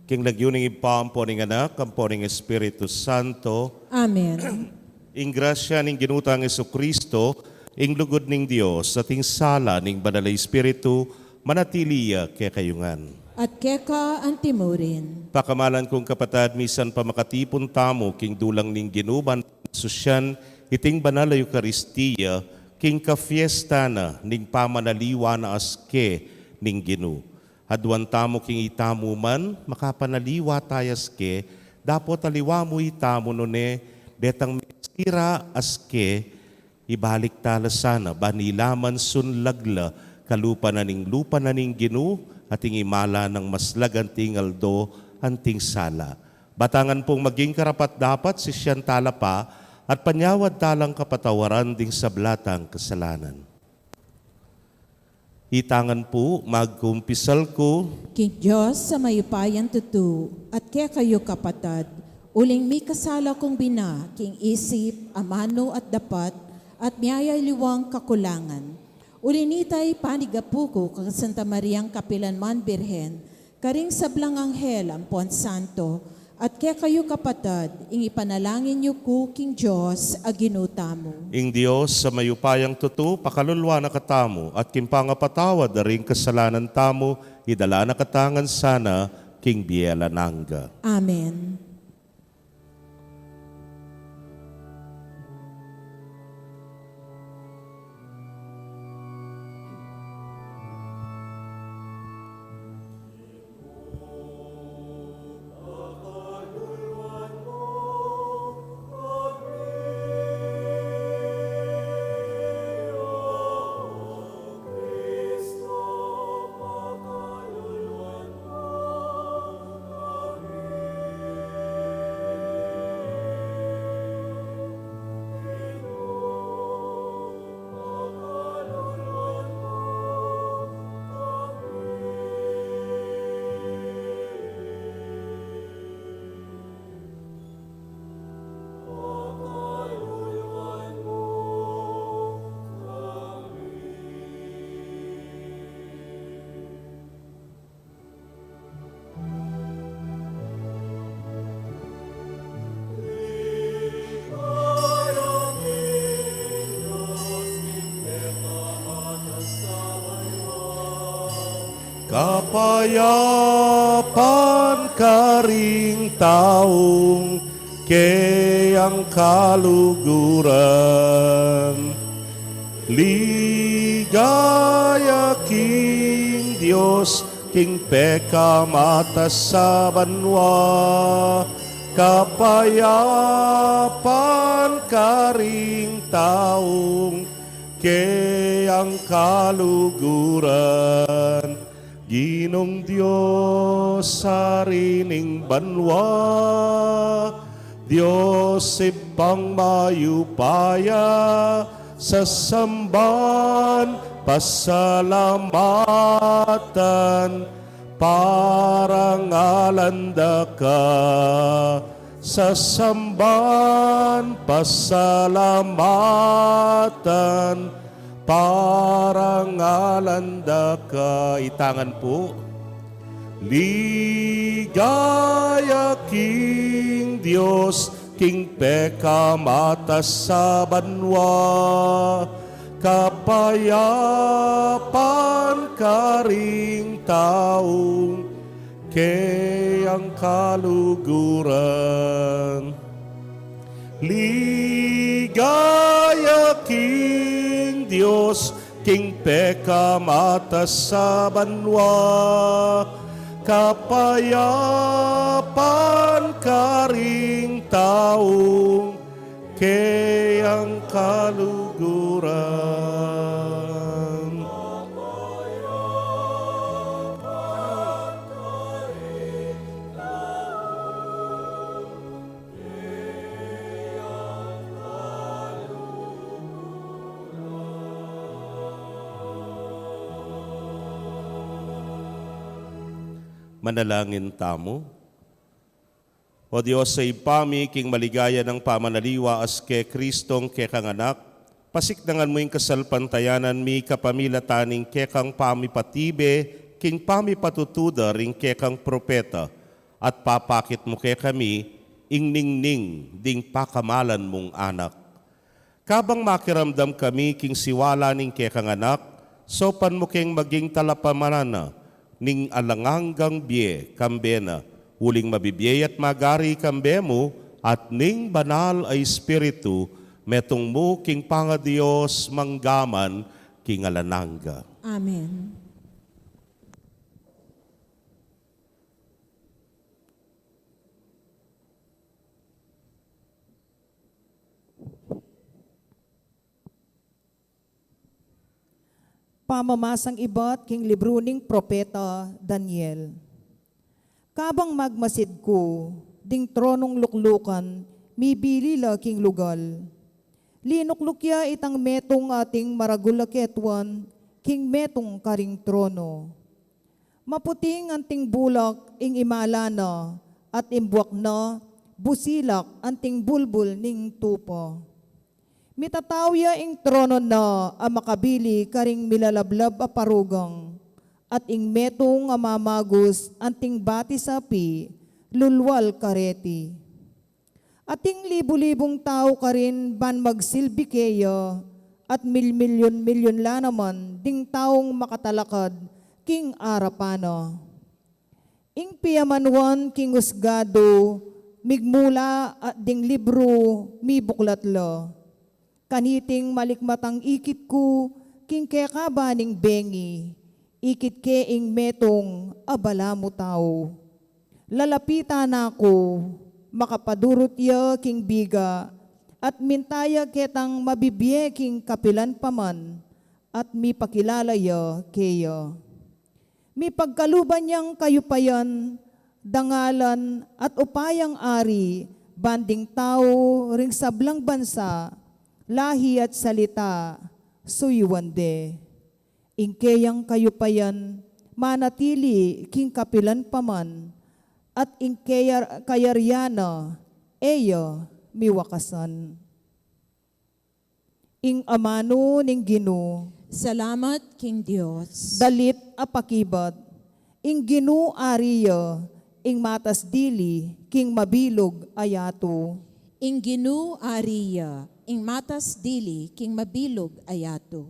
King nagyuning ipampo ning anak, kampo ning Espiritu Santo, Amen. ing grasya ning ginutang Kristo, ing lugod ning Dios, at ing sala ning banal na Espiritu, manatiliya kaya kayungan. At keka ang timurin. Pakamalan kong kapatad, misan pa makatipon tamo, king dulang ning ginuban, susyan, iting banal na Eucharistia, king kafiesta na, ning pamanaliwa na aske, ning ginu. Hadwan tamo king itamo man, makapanaliwa tayaske, dapat aliwa mo itamo nune, betang sira aske, ibalik tala sana, banilaman sunlagla, kalupa na ning ginu, ating imala ng maslag anting aldo, anting sala. Batangan pong maging karapat dapat si siyan tala pa, at panyawad talang kapatawaran ding sablatang kasalanan. Itangan po, magkumpisal ko, King Diyos sa mayupayan tutu, at kaya kayo kapatad, uling mi kasala kong bina, king isip, amano at dapat, at miyaya liwang kakulangan. Ulinitay panigapuko kang Santa Mariang Kapilanman Birhen, karing sablang anghel ang Pon Santo, at kaya kayo kapatad, ing ipanalangin niyo ko, King Diyos, aginutamo. ing Diyos sa mayupayang tutu, pakalulwa na katamo, at kimpangapatawad na rin kasalanan tamo, idala na katangan sana, King Bielananga. Amen. Kapayapan karing taong kayang kaluguran. Ligaya King Diyos, King peka mata sa banwa. Kapayapan karing taong kayang ang kaluguran. Ginong Diyos sa rining banwa, Diyos ibang mayupaya, sa samban pasalamatan, parangalanda ka. Sa samban pasalamatan, parangalanda ka. Itangan po. Ligaya King Diyos, King Peka matas sa banwa, kapayapan karing taong kayang kaluguran. Ligaya King Diyos, King Peka matas sa banwa, kapayapan karing taong kayang kaluguran. Manalangin tamo. O Diyos, sa ipami, king maligaya ng pamanaliwa as ke Kristong ke kang anak, pasikdangan mo yung kasalpantayanan mi kapamilataning ke kang pamipatibe, king pamipatutuda ring ke kang propeta, at papakit mo ke kami, ing ningning ding pakamalan mong anak. Kabang makiramdam kami, king siwala ning ke kang anak, sopan mo keng maging talapamanana, ning alanganggang bie kambena, huling mabibiyay at magari kambe mo, at ning banal ay espiritu, metong mo king pangadiyos manggaman, king alananga. Amen. Pamamasang iba't king libro ning propeta Daniel. Kabang magmasid ko, ding tronong luklukan, mibili la king lugal. Linuklukya itang metong ating maragulaketwan, king metong karing trono. Maputing anting bulak ing imalana, at imbuak na, busilak anting bulbul ning tupa. Mitatawya ing trono na ang makabili karing milalablab a parugang, at ing metong amamagos anting bati sapi, lulwal kareti. Ating libu-libong tao karin ban magsilbi keya, at milyon-milyon la naman ding taong makatalakad king arapana. Ing piyamanwan king usgado, migmula at ding libro mi buklatla. Kaniting malikmatang ikit ko, king kekabaning bengi, ikit ke ing metong abala mo tao. Lalapitan ako, makapadurot ya king biga, at mintaya ketang mabibye king kapilan paman, at mi pakilala ya keya. Mi pagkaluban niyang kayupayan, dangalan at upayang ari, banding tao ring sablang bansa, lahi at salita, suyuwande. Ingkeyang kayupayan, manatili king kapilan paman, at ingkeyar kayaryana, eya miwakasan. Ing amano ning Ginoo, Salamat, King Diyos. dalit apakibat, ing Ginoo ariya, ing matas dili, king mabilog ayato. Ing Ginoo Ariya, ing matas dili, king mabilog ayato.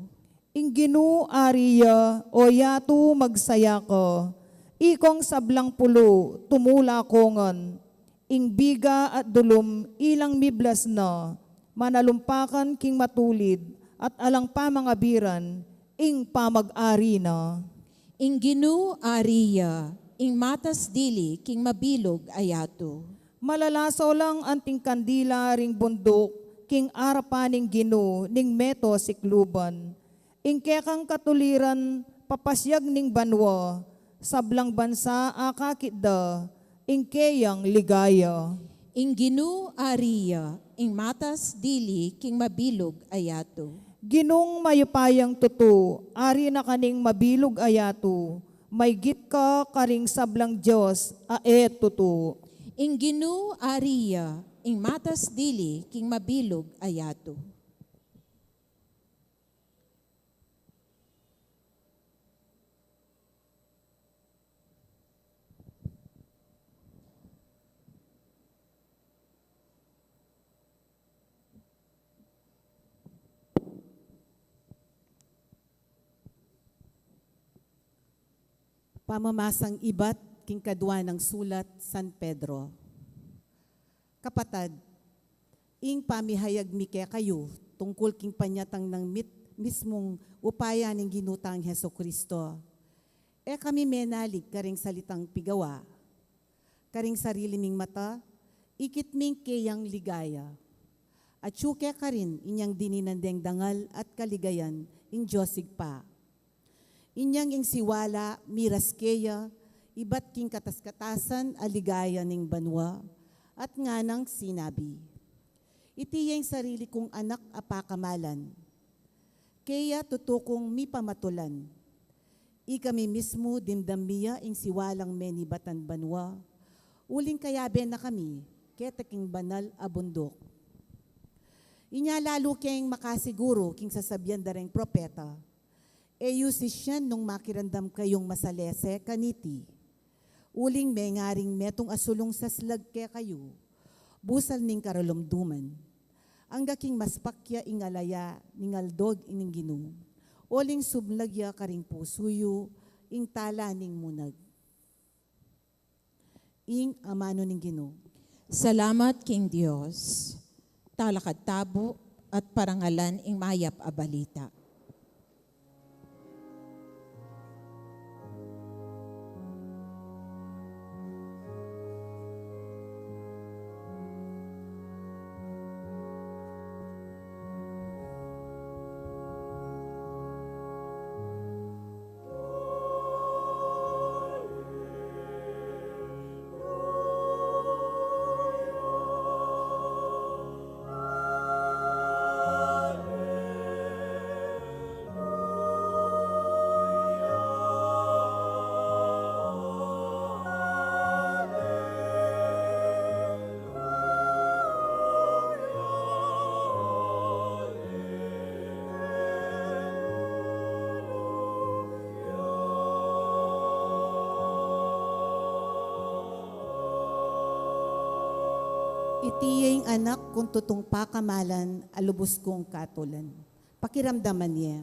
Ing Ginoo ariya, o yato magsaya ka, ikong sablang pulo, tumula kongan, ing biga at dulum, ilang miblas na, manalumpakan king matulid, at alang pamangabiran, ing pamag-ari na. Ing Ginoo Ariya, ing matas dili, king mabilog ayato. Malalasaw lang anting kandila ring bundok, king arapaning Ginoo, ning meto sikluban, Ingke kang katuliran papasyag ning banwa, sablang bansa akakitda, ingke yang ligaya. Ing Ginu Aria, ing matas dili king mabilog ayato. Ginong mayupayang tutu, ari na kaning mabilog ayato, may git ka karing sablang Diyos, ae tutu. Ing Ginu Aria, ing matas dili king mabilog ayato. Pamamasang ibat king kadwa ng sulat San Pedro. Kapatad, ing pamihayag mi kaya kayo tungkol king panyatang ng mismong upaya ning ginutang Heso Kristo. Kami menalig karing salitang pigawa, karing sarili ming mata, ikit ming kayang ligaya. At syuke ka rin inyang dininandeng dangal at kaligayan ing Diyosig pa. Inyang ing siwala, miras keya, ibat king kataskatasan aligaya ning banwa, at nga nang sinabi, iti yung sarili kong anak apakamalan, kaya tutukong mi pamatulan, ikami mismo dindamiya ing siwalang menibatan banwa, uling kayabe na kami, ketaking banal abundok. Inya lalo keng makasiguro king sasabyan dareng propeta, yusis siya nung makirandam kayong masalese kaniti. Uling may ngaring metong asulong saslag ke kayo, busal ning karalumduman. Ang gaking maspakya ingalaya ningaldog ining Ginu. Uling sublagya karing pusuyo, ing tala ning munag. Ing amano ning Ginu. Salamat king Dios. Talakad tabo at parangalan ing mayap a balita. Itiyeng anak kung tutong pakamalan, alubos kong katulan. Pakiramdaman niya.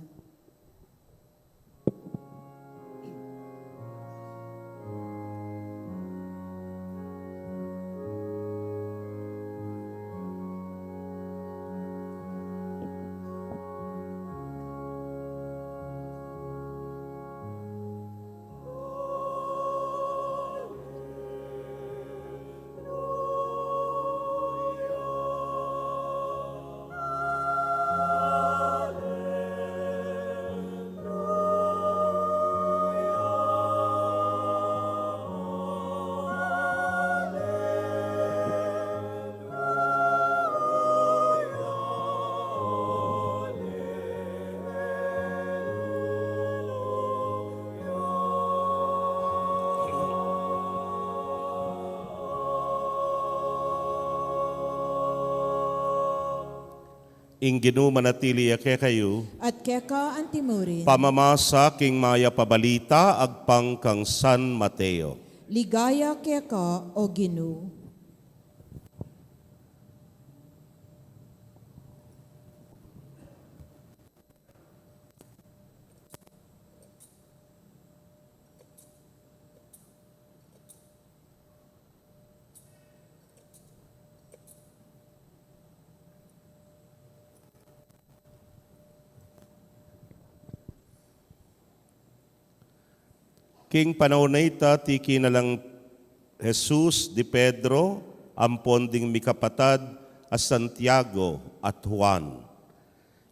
Ing Ginu manatili ake kayo, At keka antimurin, pamamasa king maya pabalita agpang kang San Mateo. ligaya keka o Ginu. King panahon na ita, tiki na lang Jesus di Pedro, ampon ding mikapatad a Santiago at Juan.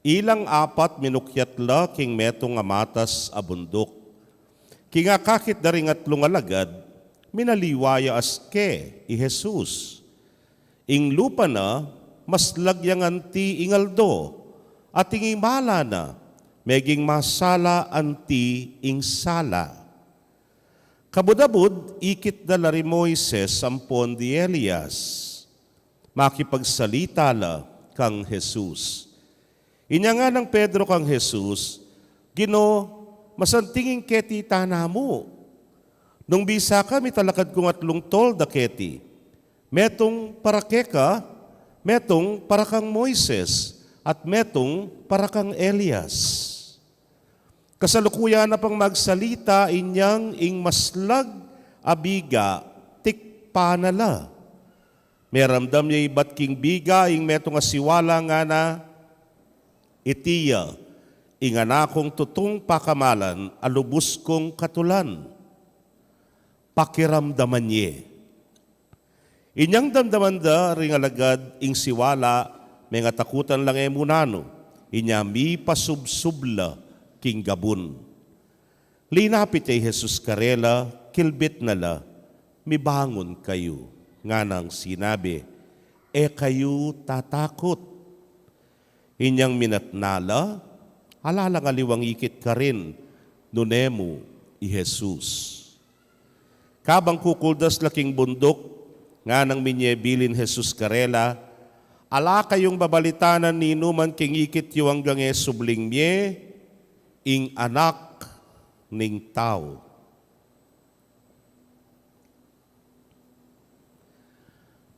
Ilang apat minukyatla king metong amatas a bundok. Kinga kakit daring at lungalagad, minaliwaya aske i Jesus. Ing lupa na, mas lagyangan ti ingaldo, at ingimala na, meging masala anti ing sala. Kabudabud, ikit dalari Moises ampon di Elias. Makipagsalita la kang Jesus. Inya nga ng Pedro kang Jesus, Gino, masantingin keti tanamo. Nung bisa ka, mitalakad kong atlong tol da keti. Metong para keka, metong para kang Moises, at metong para kang Elias. Kasalukuyan na pang magsalita inyang ing maslag abiga tikpanala. Meramdam niya ibat king biga ing metong asiwala nga na itiya ing anakong tutong pakamalan alubos kong katulan. Pakiramdaman niya. Inyang damdaman da ring alagad ing siwala may nga takutan lang emunano. Inya mi pasubsubla king gabun. Linapit ay Jesus karela, kilbit nala, mibangon kayo. Nga nang sinabi, kayo tatakot. Inyang minatnala, alalang aliwang ikit ka rin, nunemo i Jesus. Kabang kukuldas laking bundok, nga nang minyebilin Jesus karela, ala kayong babalitanan ni numan king ikit yu hanggang subling mye, ing anak ning tao.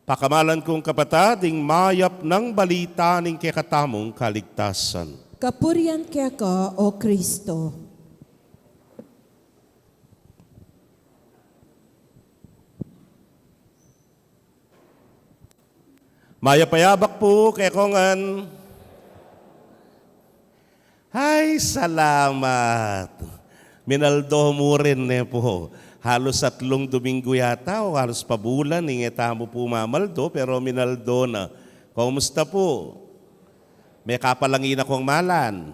Pakamalan kong kapatid, ing mayap ng balita ning kekatamong kaligtasan. Kapurian kaya ka, O Kristo. Mayapayabak po kay Kongan. Ay, salamat. Minaldo mo rin po. Halos 3 Domingo yata o halos pabulan. Ingeta mo po mamaldo pero minaldo na. Kumusta po? May kapalangin akong malan.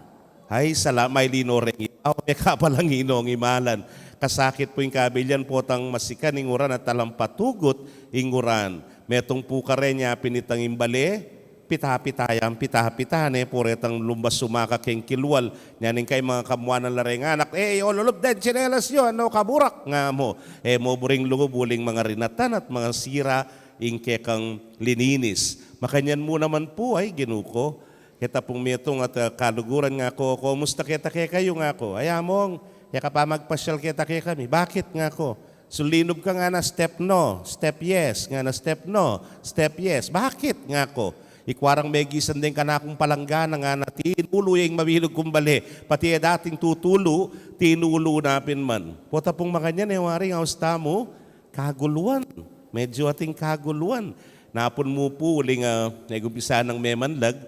Ay, salamat. May lino rin. May kapalangin akong imalan. Kasakit po yung kabilyan po tang masikan inguran at talampatugot inguran. Metong po ka rin niya pinitang imbale. Pita-pitayang pita-pitane, puretang lumbas sumaka keng kilwal. Nyaning kay mga kamuanan lareng anak, ololob den, chinelas nyo, ano, kaburak nga mo. Mo buring lungubuling mga rinatan at mga sira, ingke kang lininis. Makanyan mo naman po ay ginuko. Kita pong metong at kaluguran nga ko, kumusta kita kaya kayo nga ko? Ay among, yaka pa magpasyal kita kaya kami. Bakit nga ko? Sulinog ka nga na step no, step yes, nga na step no, step yes. Bakit nga ko? Ikwarang may gisan din ka na akong palanggana nga na tinulo yung mabilog kumbali. Pati dating tutulo, tinulo napin man. Pota pong makanyan, waring hausta mo, kaguluan. Medyo ating kaguluan. Napon mo po, uling nagumpisa ng memanlag,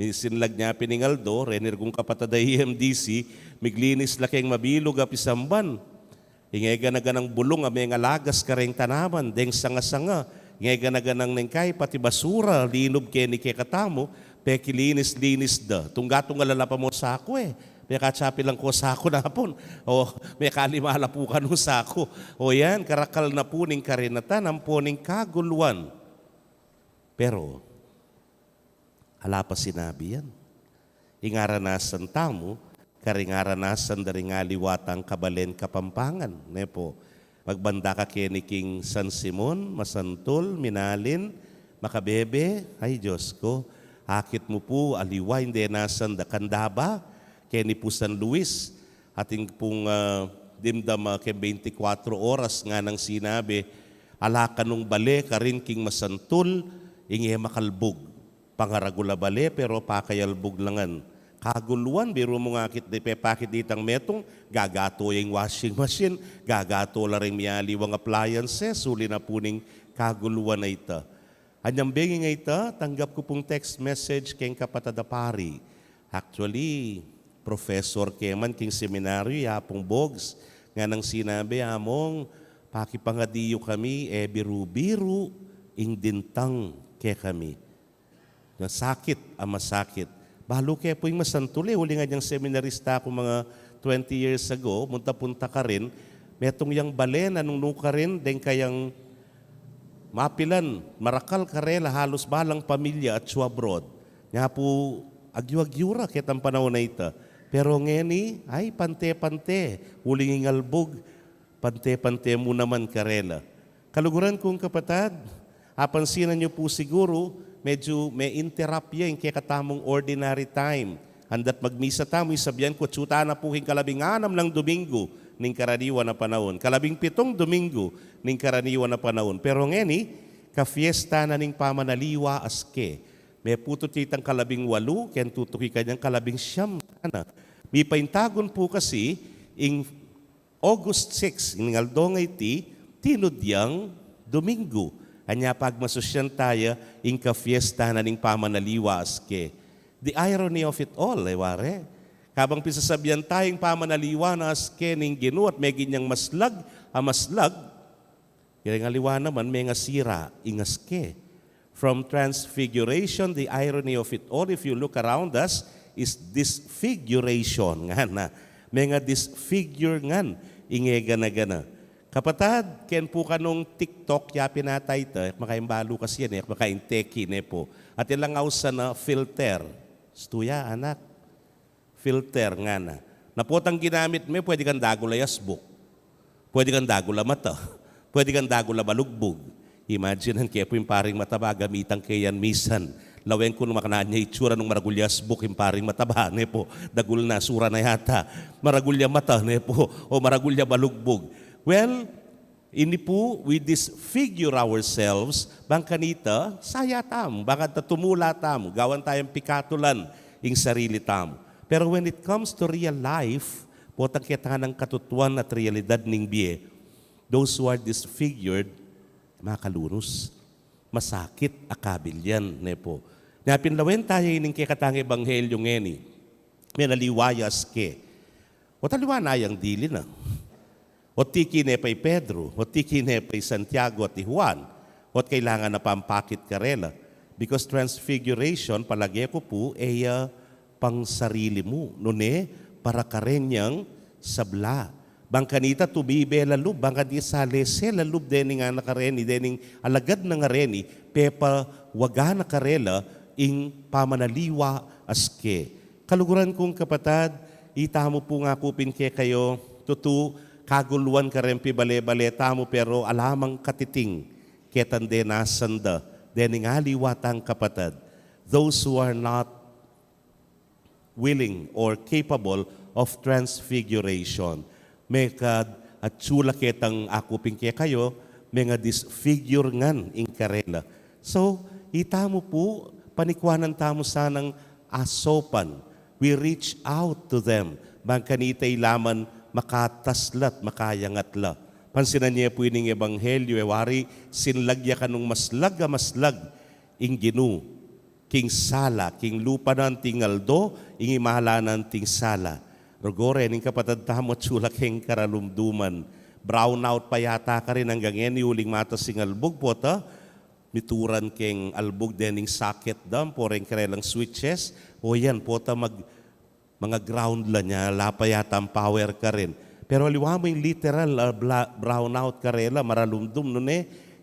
sinlag niya piningaldo, renir kong kapataday MDC, miglinis lakeng mabilog apisamban. Ingay ganaganang bulong, may nga lagas ka rin tanaman, deng sanga-sanga. Ngay ganaganang nengkay, pati basura, linob keni kay katamo, peki linis da. Tunggatong alala pa mo sa ako May katsapi lang ko sa ako na hapon. O may kalimala po ka nung sa ako. O yan, karakal na po ning karinatan, ang po ning kaguluan. Pero, hala pa sinabi yan. Ingaranasan tamo, karingaranasan dari nga liwatang kabalen kapampangan. Nepo, magbanda ka kini King San Simon, masantol, minalin, makabebe, ay Diyos ko, akit mo po, aliwa, hindi nasan da kandaba, kini po San Luis, ating pong dimdam ke 24 oras nga nang sinabi, alaka nung bale, karin King masantol, inge makalbog, pangaragula bale, pero pakayalbog langan. Kaguluan, biro mo nga kit de pepakit ditang metong, gagato yung washing machine, gagato la rin miyaliwang appliances, suli na po ning kaguluan na ita. Anyang bengi nga ita, tanggap ko pong text message keng kapatadapari. Actually, Professor Keman king seminaryo, yapong bogs, nga nang sinabi, among, pakipangadiyo kami, biru-biru, ing dintang ke kami. Sakit, masakit. Balo kaya po yung masantuli. Huli nga niyang seminarista ako mga 20 years ago, munta-punta ka rin, metong yang balen, anong nuka rin, den kayang mapilan, marakal karela, halos balang pamilya at suabrod. Nga po, agyu-agyura kitang panahon na ito. Pero ngeni, ay pante-pante, huling ingalbog, pante-pante mo naman karela. Kaluguran kong kapatid, apansinan niyo po siguro, medyo may interrupt yan kaya katamong ordinary time. Handat magmisa tamo, isabihan ko, tsuta na po 16 ng Domingo ning karaniwan na panahon. 17 Domingo ning karaniwan na panahon. Pero ngeni, ka-fiesta na ning pamanaliwa aske. May puto titang 18, ken tutuki kanyang 19 na. May paintagon po kasi, in August 6, in ngaldongay ti, tinudyang Domingo. Anya pagmasosyan tayo, in ka-fiesta na ning pamanaliwa aske. The irony of it all, ware. Kabang pisasabihan tayong pamanaliwa na aske ning Ginoo at may ginyang maslag, kaya nga liwa naman may nga sira, ingaske. From transfiguration, the irony of it all, if you look around us, is disfiguration. Nga na, may nga disfigure ngan, ingegana-gana. Kapatad, ken po kanong TikTok, ya pinatay ito, makaimbalo kasi yan, makainteki po. At ilang sa na filter. Stuya, anak. Filter nga na. Napotang ginamit mo, pwede kang dagula yasbuk. Pwede kang dagula mata. Pwede kang dagula balugbog. Imagine, kaya po yung paring mataba, gamitan kayan misan. Lawen ko nung makanaan niya itsura nung maragulyas book, yung paring mataba, po. Dagul na, sura na yata. Maragulya mata, po. O maragulya balugbog. Well, ini po, we disfigure ourselves, bang kanita, saya tam, baka tumula tam, gawan tayong pikatulan, ing sarili tam. Pero when it comes to real life, potang kita ng katutuan at realidad ning biye, those who are disfigured, makalunos, masakit, akabil yan, po. Napinlawen tayo ining kikatang ebanghelyo ngeni, may naliwayas ke, o taliwa na yung dili na. O tiki pay Pedro, o tiki pay Santiago at Juan, o kailangan na pampakit karela. Because transfiguration, palagi ko po, ay pang sarili mo. Nune, para karenyang sabla. Bangkanita tubibe lalub, bangkanita salese lalub, dening nga nakareni, dening alagad na nga reni, pepa waga na karela, ing pamanaliwa aske. Kaluguran kong kapatad, itamo po nga kupin ke kayo, tutu, kaguluan ka rin bale-bale tamo pero alamang katiting ketande nasanda dening aliwatang kapatad. Those who are not willing or capable of transfiguration. May kad at tsula ketang akuping kaya kayo, may nga disfigure ngan ing karela. So, itamo po, panikwanan tamo sanang asopan. We reach out to them. Bangkanitay laman makataslat, makayangatla. Pansinan niya po ining ebanghelyo, wari, sinlagya ka nung maslag, ing Ginoo, king sala, king lupa ng tingaldo, ing imahalanan ting sala. Rogore, ning kapatad tamo, tsula king karalumduman. Brown out pa yata ka rin hanggang yan, uling mata sing albog po ta, mituran king albog dening socket dam, poreng karelang switches, o yan po ta mga ground la niya, lapa yata ang power ka rin. Pero aliwa mo yung literal brownout karela, maralumdum nun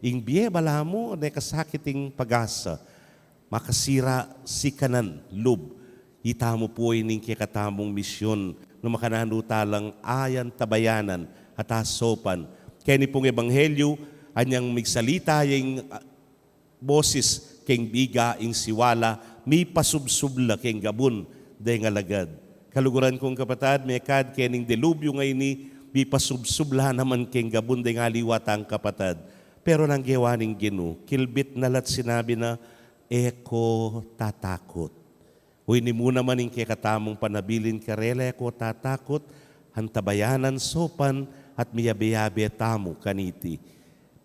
ing biye bala mo, kasakiting pag-asa. Makasira si kanan, lub. Ita mo po ining kikatamong misyon, no makananutalang ayan tabayanan at asopan. Kaya ni pong ebanghelyo, anyang migsalita yung boses keng biga ing siwala, may pasubsubla keng gabun, day nga lagad. Kaluguran kong kapatad, may kad kening delubyo ngay ni bipasubsubla naman keng gabunday nga liwatang kapatad. Pero nang gewaning Ginoo, kilbit nalat sinabi na, eko tatakot. Uy, ni mo naman yung kikatamong panabilin karela, eko tatakot, hantabayanan sopan at miyabe-yabe tamo kaniti.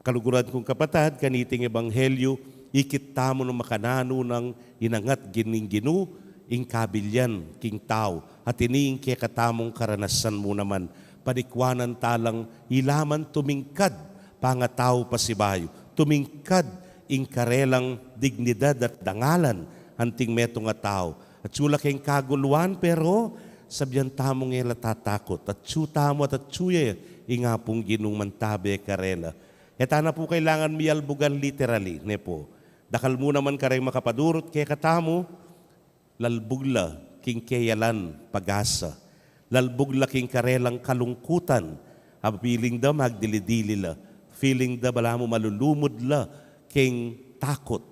Kaluguran kong kapatad, kaniting ebanghelyo, ikit tamo ng makanano ng inangat gining Ginoo, ing kabilyan, king tao, at iniing kaya katamong karanasan mo naman, panikwanan talang ilaman tumingkad, pangatao pasibayo, tumingkad ing karelang dignidad at dangalan, anting metong nga tao, At sula kayong kaguluan, pero sabyan tamong ela tatakot. At su tamo at suya, inga pong ginong mantabe karela. Eta na po kailangan miyalbugan literally, ne po. Dakal mo naman kareng makapadurot kay katamo, lalbugla king kayalan pag-asa. Lalbugla king karelang kalungkutan. Feeling da magdilidili la. Feeling da bala mo malulumod la king takot.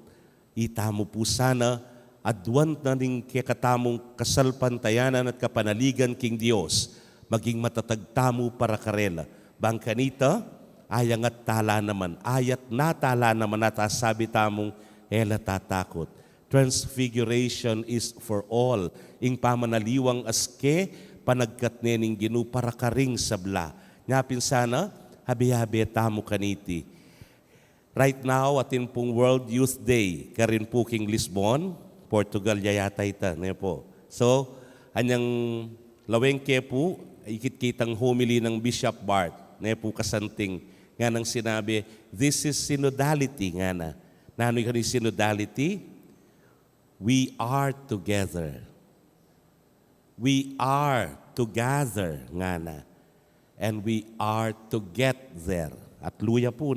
Itamo po sana adwan na ning kekatamong kasalpantayanan at kapanaligan king Dios. Maging matatagtamo para karela. Bangkanita, ayang at tala naman. Ayat na tala naman at sabi tamong ela tatakot. Transfiguration is for all. Ing pamanaliwang aske, panagkat nening ginu para karing sabla. Nyapin sana, habi-habi tamo kaniti. Right now, atin pong World Youth Day, karin po king Lisbon, Portugal yayata ita. Po. So, anyang lawengke po, ikit-kitang homily ng Bishop Bart, po kasanting, nga nang sinabi, this is synodality nga na. Nano'y ka ni synodality? We are together. We are together nga na. And we are to get there. At luya po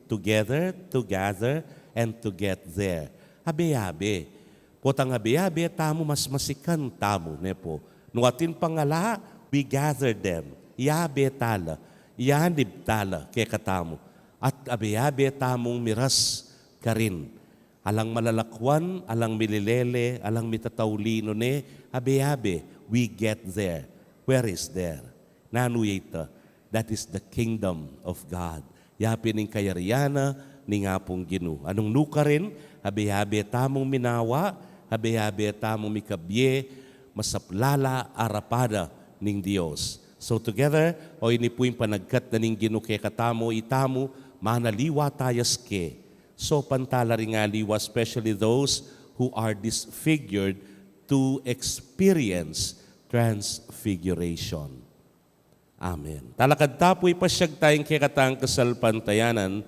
together, together, and to get there. Habi-habi. Potang habi-habi, tamo mas masikan tamo, po. Nung atin pangala, we gather them. Iyabe tala. Iyanib tala, kay katamo. At habi-habi tamong miras karin. Alang malalakwan, alang mililele, alang mitataulino habi-habi, we get there. Where is there? Nanuyita. That is the kingdom of God. Yapin ng kayariana ni nga pong Ginu. Anong nuka rin? Habi-habi tamong minawa, habi-habi tamong mikabye, masaplala, arapada ning Dios. So together, o ini po yung panagkat na ning Ginu kay katamo, itamo, manaliwa tayas ke. So pantala rin nga liwa, especially those who are disfigured to experience transfiguration. Amen. Talakad tapoy pasyag tayong kikatang kasalpantayanan.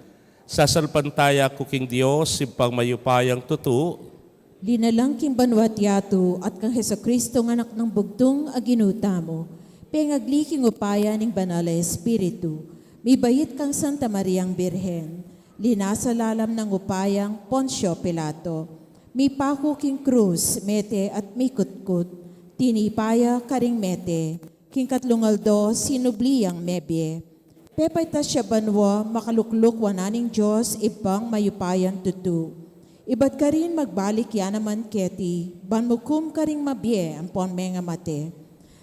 Sasalpantaya ko king Diyos, simpang mayupayang tutu. Linalang king banwat yato at kang Heso Kristo ng anak ng bugtong aginuta mo. Pengagliking upaya ning banal na Espiritu. May bayit kang Santa Mariang Birhen. Linasalalam ng upayang Poncio Pilato. May pako king krus, mete at may kutkut. Tinipaya karing mete. King katlungaldo, sinubliyang mebye. Pepay ta siya banwa, makalukluk wananing Diyos, ibang mayupayan tutu. Iba't ka rin magbalik yan naman keti, banmukum ka rin mabye, ang ponmenga mate.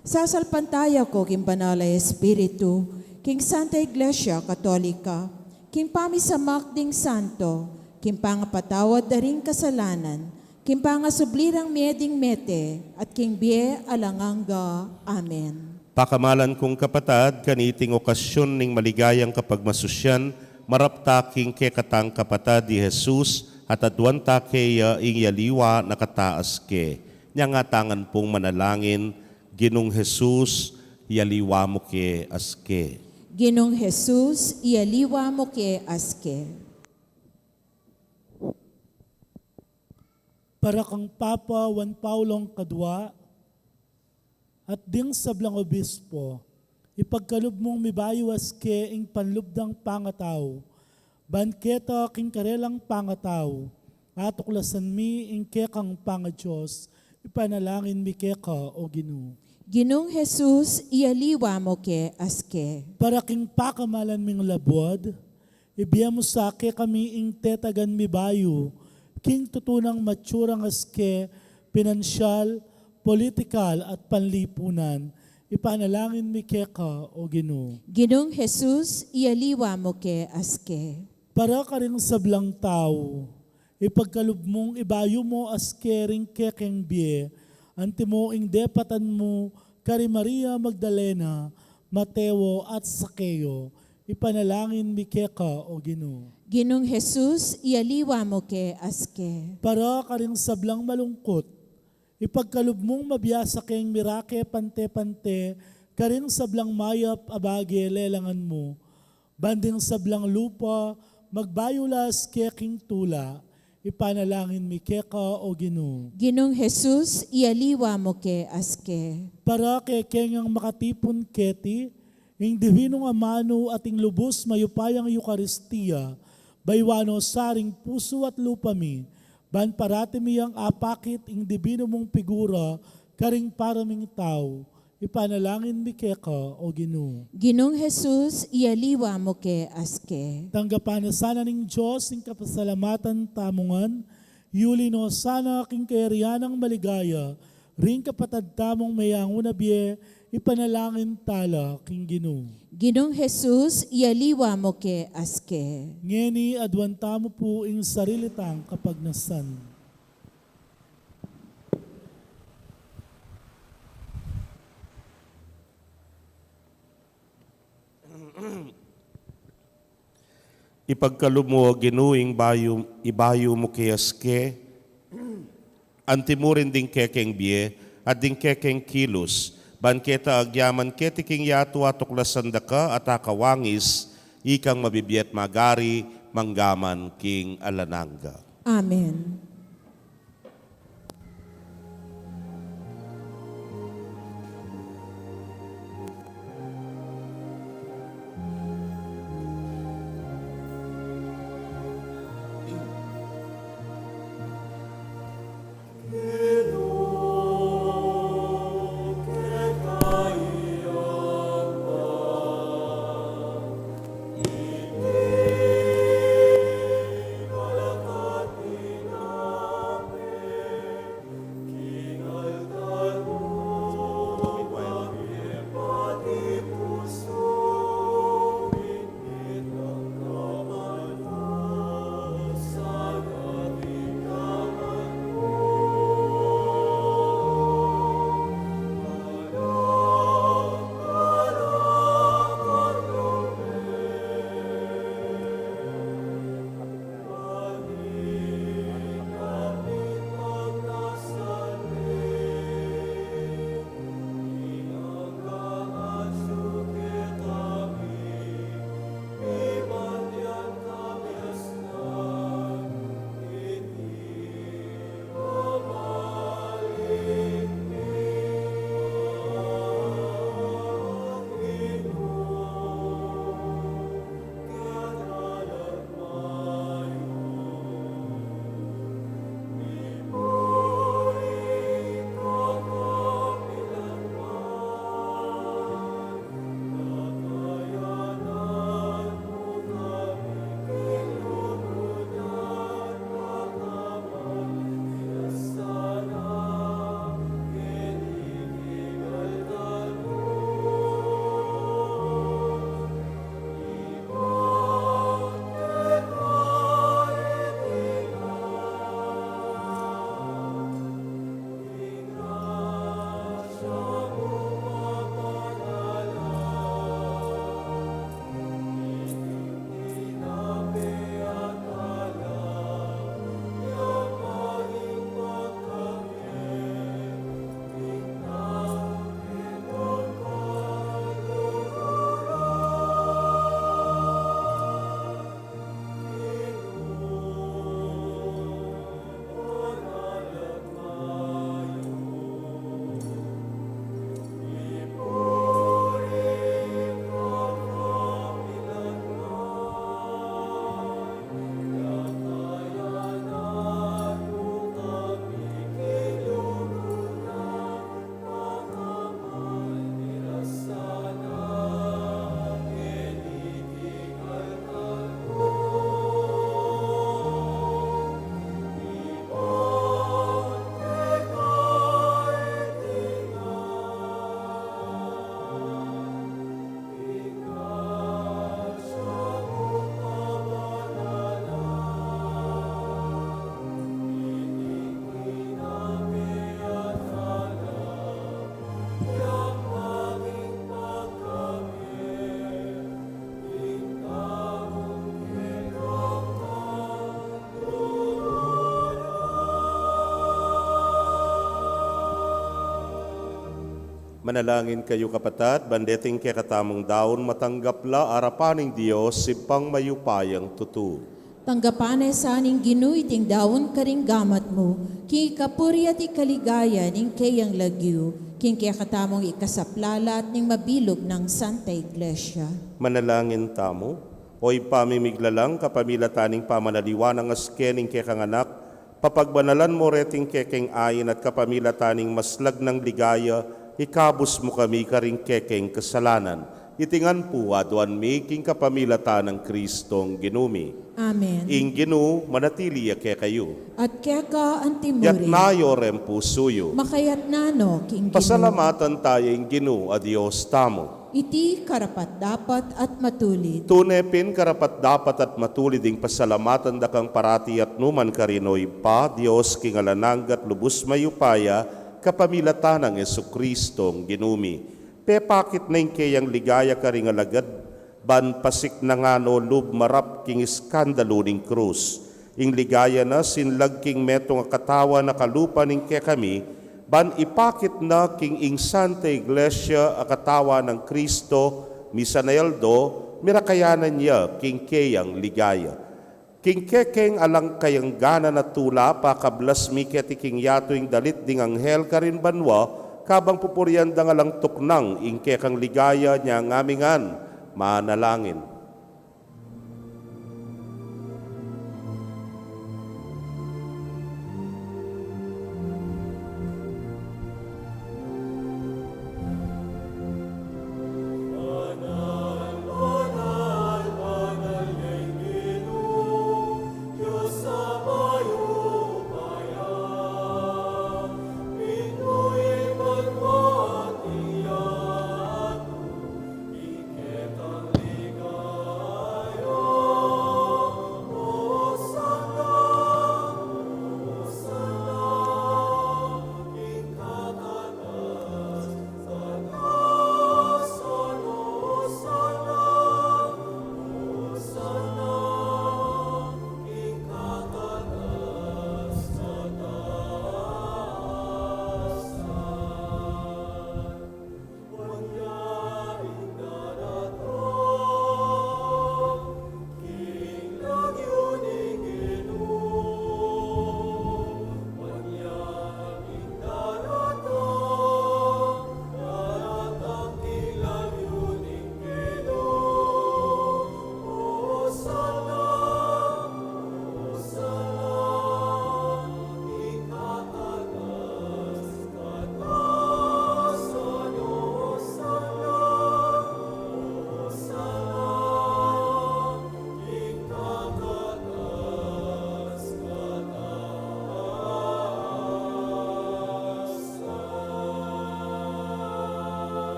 Sasalpantaya ko, king banal na Espiritu, king Santa Iglesia Katolika, king pamisamak ding santo, king pangapatawad da ring kasalanan, king pangasublirang meding mete, at king bie alanganga. Amen. Pakamalan kong kapatad, kaniting okasyon ning maligayang kapagmasusyan, maraptaking kekatang kapatad di Jesus, at adwanta kaya ingyaliwa nakataas ke. Nya nga tangan pong manalangin, Ginong Jesus, yaliwa mo ke aske. Ginong Jesus, ialiwa mo ke aske. Para kang Papa Juan Paulong Kadwa, at ding sablang obispo, ipagkalub mong mibaywas ke ing panlubdang pangataw, banketa king karelang pangataw, atuklasan mi ing kekang pangadiyos, ipanalangin mi keka o Ginoo. Ginong Jesus, ialiwa mo ke aske. Para king pakamalan ming labwad, ibiya mo sa ke kami ing tetagan mi bayo, king tutunang matsurang aske, pinansyal, politikal at panlipunan, ipanalangin mi keka o Ginoo. Ginong Jesus, ialiwa mo ke aske. Para ka rin sablang tao, ipagkalub mong ibayo mo aske ring kekeng bie, anti mo ing depatan mo kari Maria Magdalena, Mateo at Sakeo, ipanalangin mi keka o Ginoo. Ginong Jesus, ialiwa mo ke aske. Para ka rin sablang malungkot, ipagkalub mong mabiyasa keng mirake pante-pante, karing sablang mayap abage lelangan mo, banding sablang lupa, magbayulas keking tula, ipanalangin mi keka o Ginoo. Ginong Jesus, ialiwa mo ke aske. Para kay kengang makatipon keti, ing divinong amano ating lubos mayupayang Eukaristiya, baywano saring puso at lupa mi, ban parati mi ang apakit ing divino mong figura, karing paraming tao, ipanalangin mi keka o Ginoo. Ginong Jesus, ialiwa mo ke aske. Tanggapan na sana ng Diyos ing kapasalamatan tamungan, yuli no sana aking kayarianang maligaya, ring kapatad tamong mayango na biye, ipanalangin tala king Ginoo. Ginong Jesus, ialiwa mo ke aske. Ngeni adwanta mo po ing sarilitang kapagnasan. Ipagkalumo ginuing ibayo mo kiyaske, antimurin ding kekeng biye, at ding kekeng kilos, banketa agyaman ketiking yato atuklasan daka at akawangis, ikang mabibiyat magari, manggaman king alananga. Amen. Manalangin kayo kapatid, bandeting kay katamong daon, matanggapla arapaning Diyos, sipang mayupayang tutu. Tanggapanay sa aning ginuy ting dawon karing gamat mo, king ikapuri at ikaligaya ning kayang lagyo, king kaya katamong ikasaplala at ning mabilog ng Santa Iglesia. Manalangin tamo, oy pamimiglalang kapamilataning pamanaliwanang askening kekanganak, papagbanalan mo reting kekeng ayin at kapamilataning maslag ng ligaya, ikabus mo kami karing kekeng kasalanan. Itingan po aduan mi king kapamilatan ng Kristong ginumi. Amen. Ing ginu manatili ke kayo. At kaya ka ang Yat timuri, nayo rem pusuyo. makayat nano king ginu, Pasalamatan tayo ing ginu a Diyos tamo. iti karapat dapat at matulid. Tunepin karapat dapat at matulid ing pasalamatan dakang parati at numan karinoy pa, Diyos kingalananggat lubos mayupaya, kapamilatan ng Jesukristong ginumi. Pepakit na kayang ligaya karing alagad, ban pasik na nga no lub marap king iskandalo ning krus. Ing ligaya na sinlag king metong katawa na kalupa ning kami, ban ipakit na king ing Santa Iglesia akatawa ng Kristo, misanayaldo, mirakayanan niya king kayang ligaya. King kekeng alang kayang gana na tula pa kablas mi keti king yato ing dalit ding anghel karin banwa, kabang pupurian da nga lang tuknang ing kekang ligaya niya ngamingan manalangin.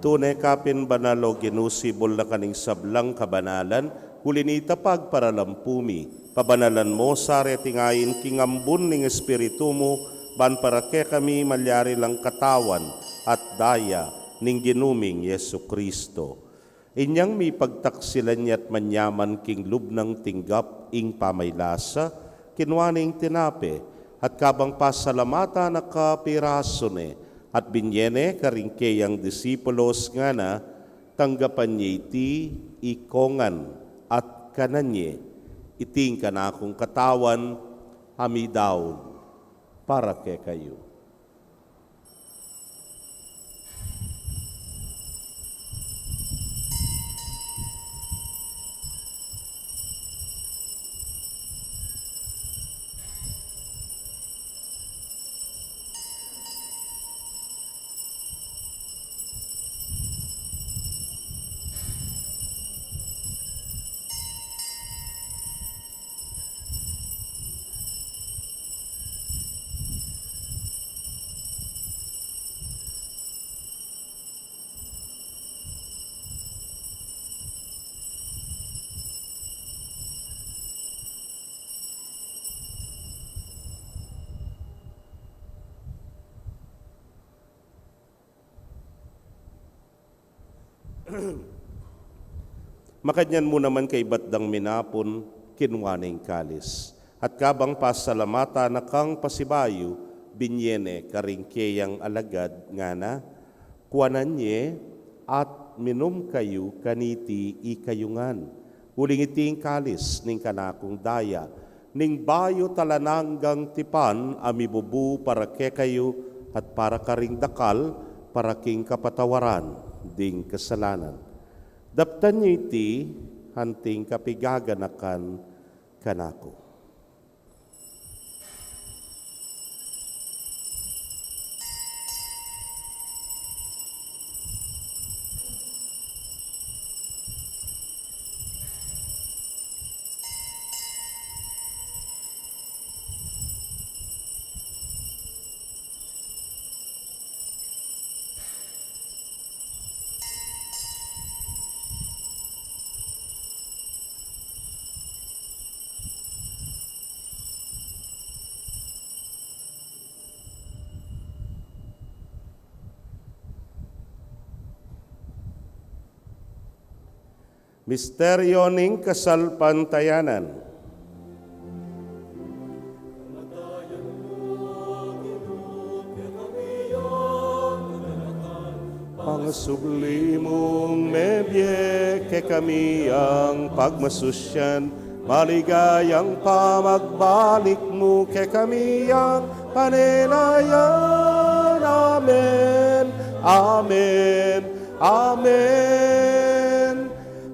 Tunay kapin banalo ginusibol na kaning sablang kabanalan, hulinita pagparalampumi, pabanalan mo sa retingayin kingambun ning espiritu mo, ban para ke kami malyari lang katawan at daya ning ginuming Yesu Kristo. Inyang mi pagtaksilan niya't manyaman king lubnang tinggap ing pamaylasa, kinwaning tinape, at kabang pasalamata na kapirasone, at binyene karingkeyang disipulos nga na, tanggapan niya iti ikongan at kananye, iting kanakong katawan, amidaw, para ke kayo. Makanyan mo naman kay batdang minapon, kinwaning kalis. At kabang pasalamata na kang pasibayo, binyene karingkeyang alagad nga na, kuwanan nye at minum kayo kaniti ikayungan. Uling iting kalis ning kanakong daya, ning bayo talananggang tipan, amibubu para kayo at para karing dakal, para king kapatawaran, ding kasalanan. Daptan niyo iti, hanting kapigaganakan kanako. Misteryo ning kasalpantayanan. Pangasublimong mebye ke kami ang pagmasusyan, maligayang pamagbalik mo ke kami ang paninayan. Amen, Amen, Amen.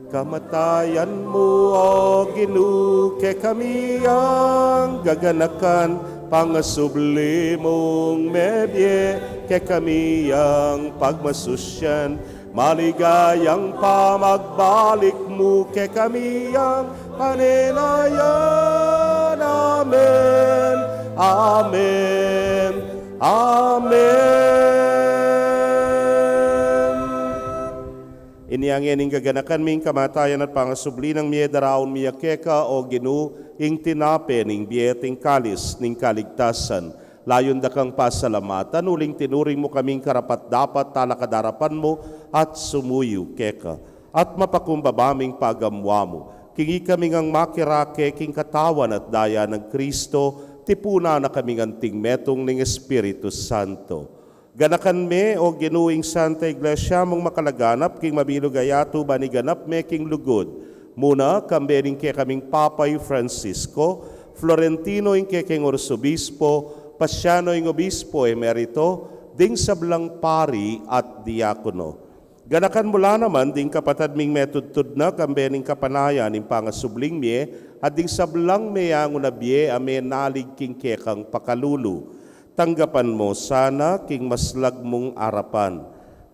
Kamatayan mo, O Ginoo, ke kami ang gaganakan, pangasublimong mebye, ke kami ang pagmasusyan, maligayang pamagbalik mo, ke kami ang paninayan. Amen, Amen, Amen. Iniangyan ing gaganakan ming kamatayan at pangasubli ng miye daraon miya keka o Ginoo ing tinape ning biyeting kalis ning kaligtasan. Layon da kang pasalamatan, uling tinuring mo kaming karapat dapat talakadarapan mo at sumuyo keka. At mapakumbabaming pagamwa mo. Kingi kaming ang makirake king katawan at daya ng Kristo, tipuna na kaming anting metong ning Espiritu Santo. Ganakan me o ginuing Santa Iglesia mong makalaganap king mabilog ayato baniganap me king lugod. Muna kambering ke kaming Papay Francisco, Florentino ing ke king Orsobispo, Pasiano ing Obispo Emerito, ding sablang pari at diakono. Ganakan mula naman ding kapatad ming metudtud na kambening kapanayan ing pangasubling me at ding sablang meyang unabye ame nalig king kekang pakalulu. Tanggapan mo sana king maslag mong arapan.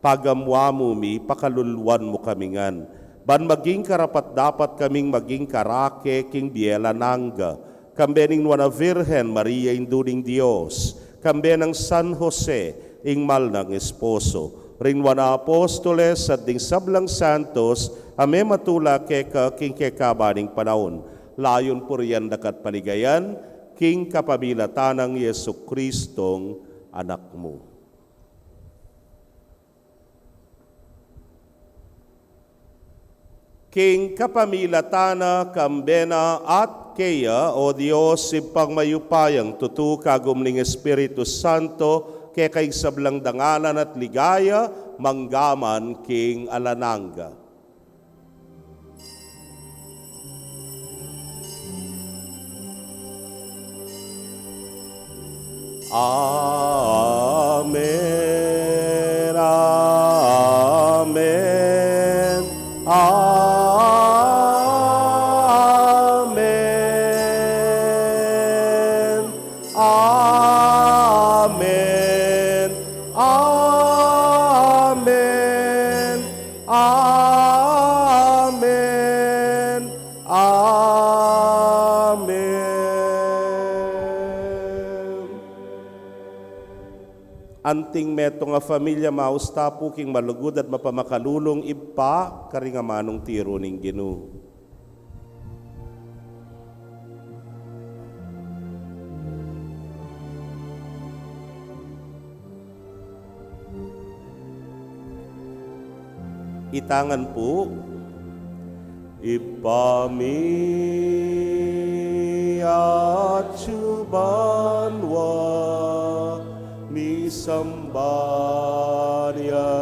Pagamwa mo mi, pakaluluan mo kamingan. Ban maging karapat dapat kaming maging karake king biela nangga. Kambening nuana Virgen Maria induning Dios. Kambenang San Jose ing mal ng esposo. Rinwana apostoles at ding sablang santos, ame matula keka king kekabaning panahon. Layon puriyan dakat paligayan, king kapamilatan ng Yesu Kristong anak mo. King kapamilatana kambena at keya o Diyos ipangmayupayang tutu kagum ning Espiritu Santo kay kay sablang dangalan at ligaya manggaman king alananga. Amen, Amen, Amen, Amen, Amen, Amen, Amen. Anting meto nga familia mausta po king malugod at mapamakalulong ipa karingamanong tiro ning Ginoo. Itangan po, ipami at subanwa ni sambarya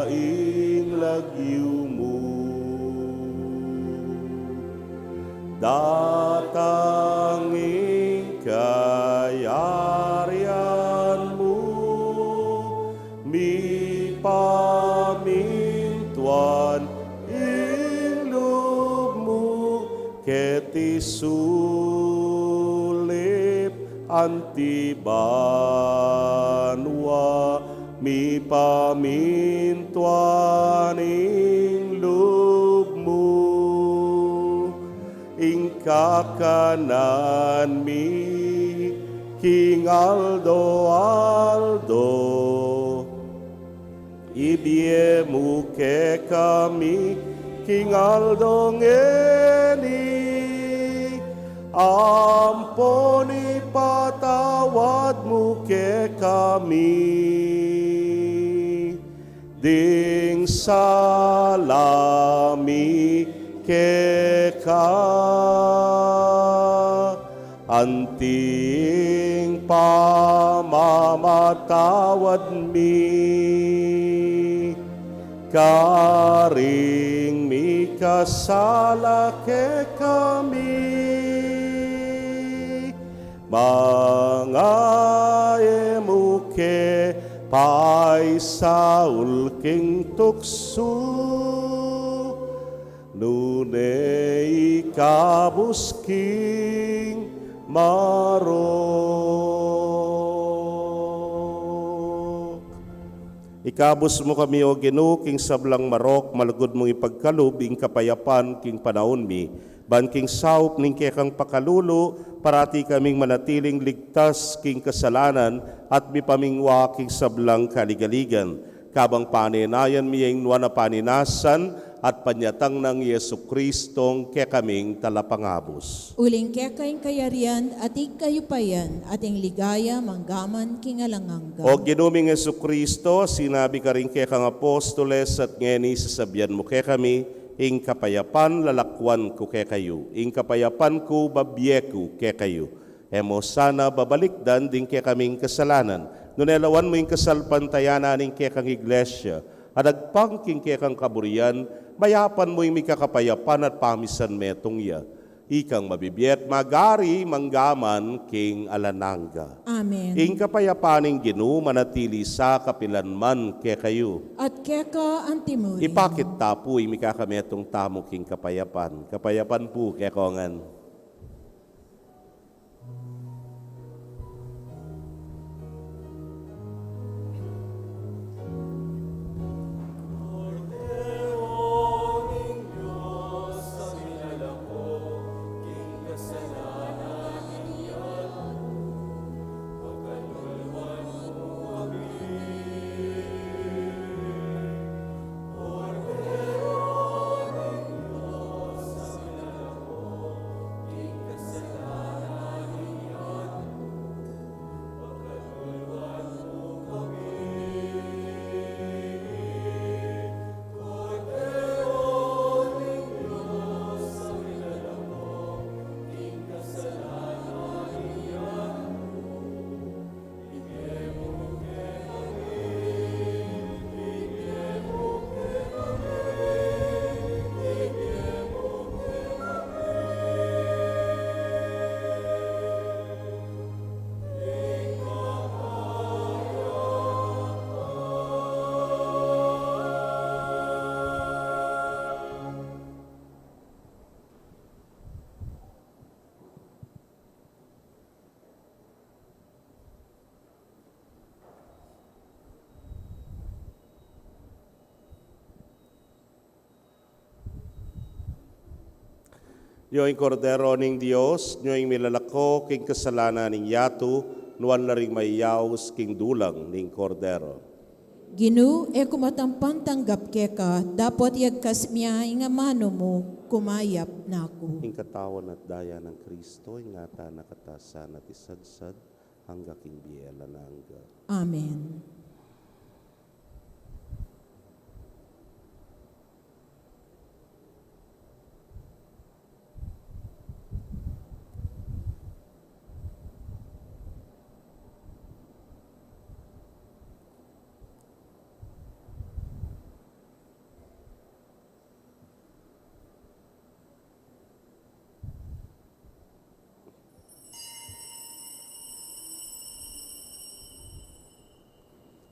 ing lagyu mo. datanging kayarian mo, mi pamintuan ilog mo, ket isulip antibanwa, mi pamintuan ilog mo, ingkakanan mi King Aldo, ibiemu ke kami King Aldo ngeni, amponi patawad mo ke kami, ding salami ke ka, anting pamamatawad mi, karing mi kasala ke kami, mga emuke paisaul king tukso, nunay kabusking marok. Ikabus mo kami o Ginoo king sablang marok, malagod mong ipagkalub ing kapayapan king panahon mi, ban king saup ning kekang pakalulo, parati kaming manatiling ligtas king kasalanan at mipamingwa king sablang kaligaligan. Kabang paninayan mi ing nuwan na paninasan at panyatang ng Yesu Kristong kekaming talapangabos. Uling kekayang kayarian at ikayupayan ating ligaya manggaman kingalangangga. O ginuming Yesu Kristo, sinabi ka rin kekang apostoles at ngeni sasabihan mo kekami, ing kapayapan lalakwan ko kekayo, ing kapayapan ko babyeku kekayo. Emo sana babalikdan din kekaming kasalanan, nunelawan mo ing kasalpantayanan ing kekang iglesia, at agpangking kekang kaburian, mayapan mo yung mikakapayapan at pamisan metong ya. Ikang mabibiyet magari manggaman king alananga. Amen. Ing kapayapaning Ginoo manatili sa kapilanman ke kayo. At keka antimurin. Ipakit tapo yung mikakametong tamo king kapayapan. Kapayapan po kekongan. Yoing kordero ning Dios, yoing milalako king kasalanan ning yatu, nuwan na ring mayaws king dulang ning kordero. Ginu, kumatampan tanggap keka, dapat yagkas miya nga mano mo, kumayap na ako. Ing katawan at daya ng Kristo, ingata nakatasan at isadsad, hangga king biyela na hangga. Amen.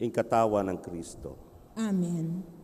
ing katawan ng Kristo. Amen.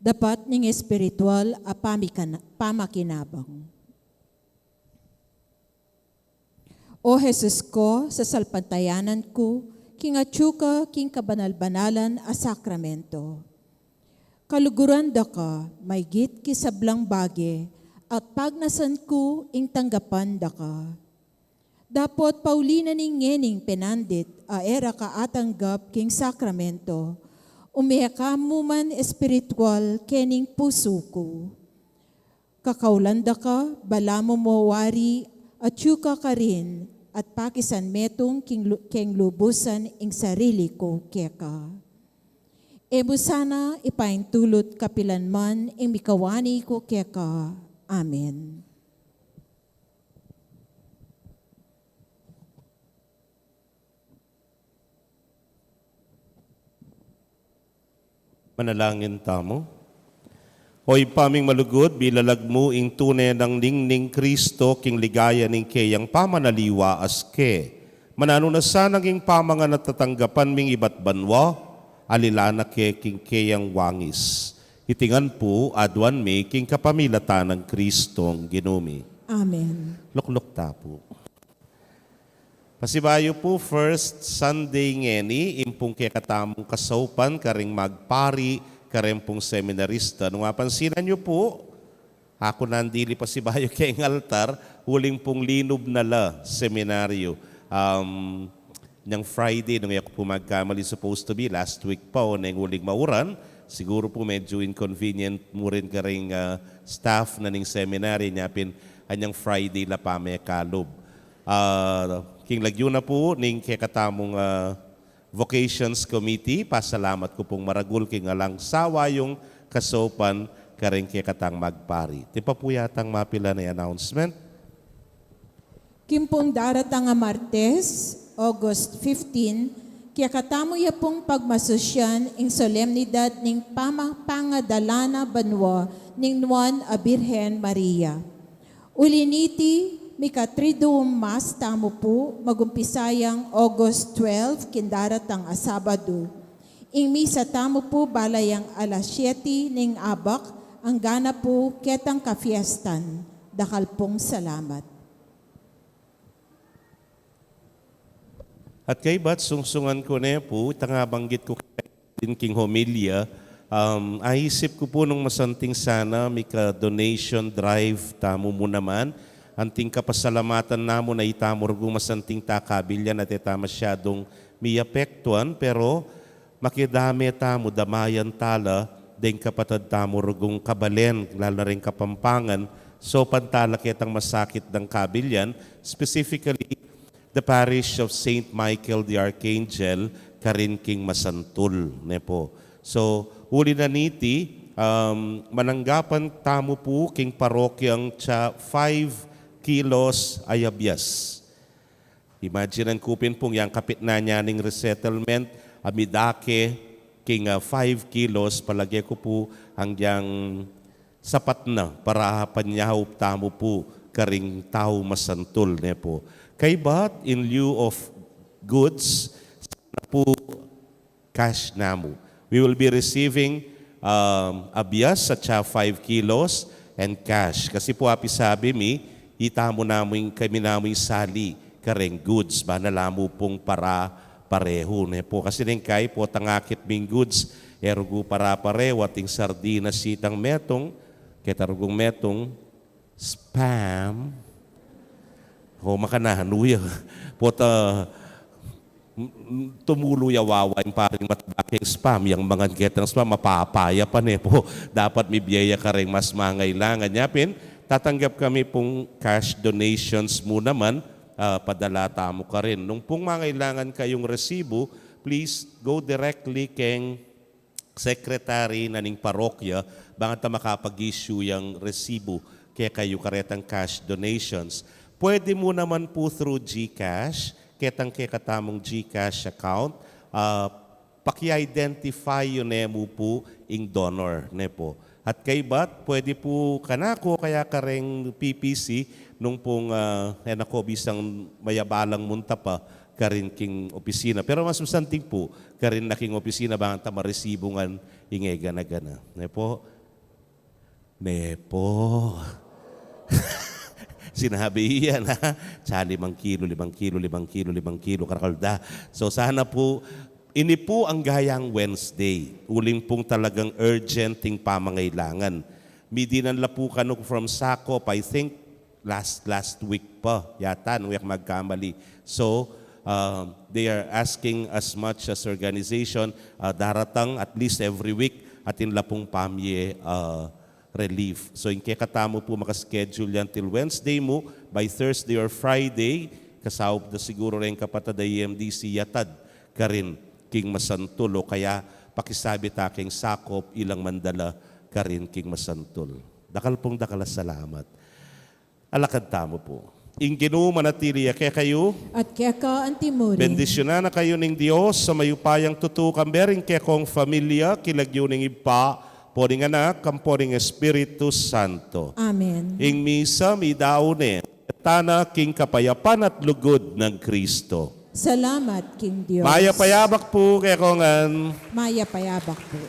dapat ning espiritual a pamakinabang. O Jesus ko, sa salpantayanan ko, king atsuka, king kabanal-banalan a sakramento. Kaluguran da ka, may git kisablang bage, at pagnasan ko, ing tanggapan da ka. Dapot paulina ning ngening penandit, a era ka atanggap king sakramento, umiyaka mo man espiritual kening puso ko. Kakaulanda ka, bala mo mawari, at yuka ka rin, at pakisan metong king lubusan ing sarili ko keka. Ebo sana ipaintulot kapilanman ing mikawani ko keka. Amen. Manalangin tamo. Hoy paming malugod, bilalag mo ing tunay ng ningning Kristo, king ligaya ning kayang pamanaliwa as ke. Manano na sanang ing pamangan at tatanggapan ming iba't banwa, alilana ke king kayang wangis. Hitingan po, adwan mi, king kapamilatan ng Kristong ginumi. Amen. Lukluk tapo. Pasibayo po, first Sunday ngeni, impong kaya katamong kasaupan, karing magpari, karing pong seminarista. Nung mapansinan niyo po, ako nandili pasibayo kay altar, huling pong linob na la seminaryo. Nang Friday, nung ako po magkamali supposed to be, last week pa o nang huling mauran, siguro po medyo inconvenient mo rin karing staff na ning seminary niya, anyang Friday la pa may kalob. King lagyo na po ning kekatamong Vocations Committee, pasalamat ko pong maragul king alang sawa yung kasopan karing kekatang magpari. Di pa po yatang mapila na announcement? Kimpong daratang nga Martes, August 15, kaya katamo ya pong pagmasosyan ing solemnidad ning pangadalana banwa ning Nuan a Birhen Maria. Uliniti, Mikatriduum Mas tamo po, magumpisayang August 12, kindaratang Sabado. Ing misa tamo po balayang alas 7 ning abak, ang gana po ketang kafiestan. Dakal pong salamat. At kay bat sungsungan ko na po, tangabanggit ko din king homilya, aisip ko po nung masanting sana, mika donation drive tamo mo naman, anting kapasalamatan namo na itamurgong masanting takabilyan at ita masyadong miyapektuan, pero makidami tamo damayan tala, din kapatad tamurgong kabalen, lalo rin kapampangan, so pantala kitang masakit ng kabilyan, specifically the parish of St. Michael the Archangel, Karin King Masantul. Nepo. So, uli na niti, mananggapan tamo po king parokyang 5 kilos ayabyas. Imaginean kupin pong yang kapit na niya ning resettlement, amidake, king 5 kilos, palagay ko po hanggang sapat na para panyaw tamo po karing tao masantul. Nepo. Kay bat, in lieu of goods, sana po cash namo. We will be receiving abyas at 5 kilos and cash. Kasi po api sabi mi, itamo namin kami namin sali kareng goods. Banalamo pong para pareho. Po. Kasi rin kay po tangakit ming goods, erugo para pareho ating sardinas sitang metong, ketarugong metong, spam, o makanahanuya. Pota tumuluya wawa yung paring matbaking spam. Yung mga getang spam, mapapaya pa po. Dapat may biyaya ka rin mas mangailangan. Yapin, tatanggap kami pong cash donations mo naman, padala tamo ka rin. Nung pong mangailangan kayong resibo, please go directly keng secretary na ning parokya, bangat na makapag-issue yung resibo kaya kayo karetang cash donations. Pwede mo naman po through GCash, ketang katamong GCash account, paki-identify yun mo po ing donor. Po. At kay bat, pwede po kanako kaya kareng PPC nung pong enako bisang mayabalang munta pa karin king opisina. Pero mas masanting po, karin na king opisina bang maresibungan ingega na gana. Po. Nepo. Sinabi yan, ha? Sa 5 kilo, 5 kilo, 5 kilo, 5 kilo, karakalda. So sana po, ini po ang gayang Wednesday. Uling pong talagang urgent ting pamangailangan. Midinanla po kano from Sakop, I think last week pa, yata, nung yak magkamali. So, they are asking as much as organization, daratang at least every week, atin la pong pamye relief. So in katamo po makaschedule yan till Wednesday mo, by Thursday or Friday, kasawap na siguro rin kapatid IMDC yatad ka rin king masantul o kaya pakisabi taking Sakop ilang mandala ka rin king masantul. Dakal pong dakala salamat. Alakad tamo po. Inginu manatili kaya kayo, At kaya ka antimuri. bendisyonan na kayo ng Diyos sa mayupayang tutukan bering kaya kong familia, kilagyo ng ipa, poring anak, kamporing Espiritu Santo. Amen. Ing misa, midaone, tana king kapayapan at lugod ng Kristo. Salamat, King Diyos. Maya payabak po kaya kongan. Maya payabak po.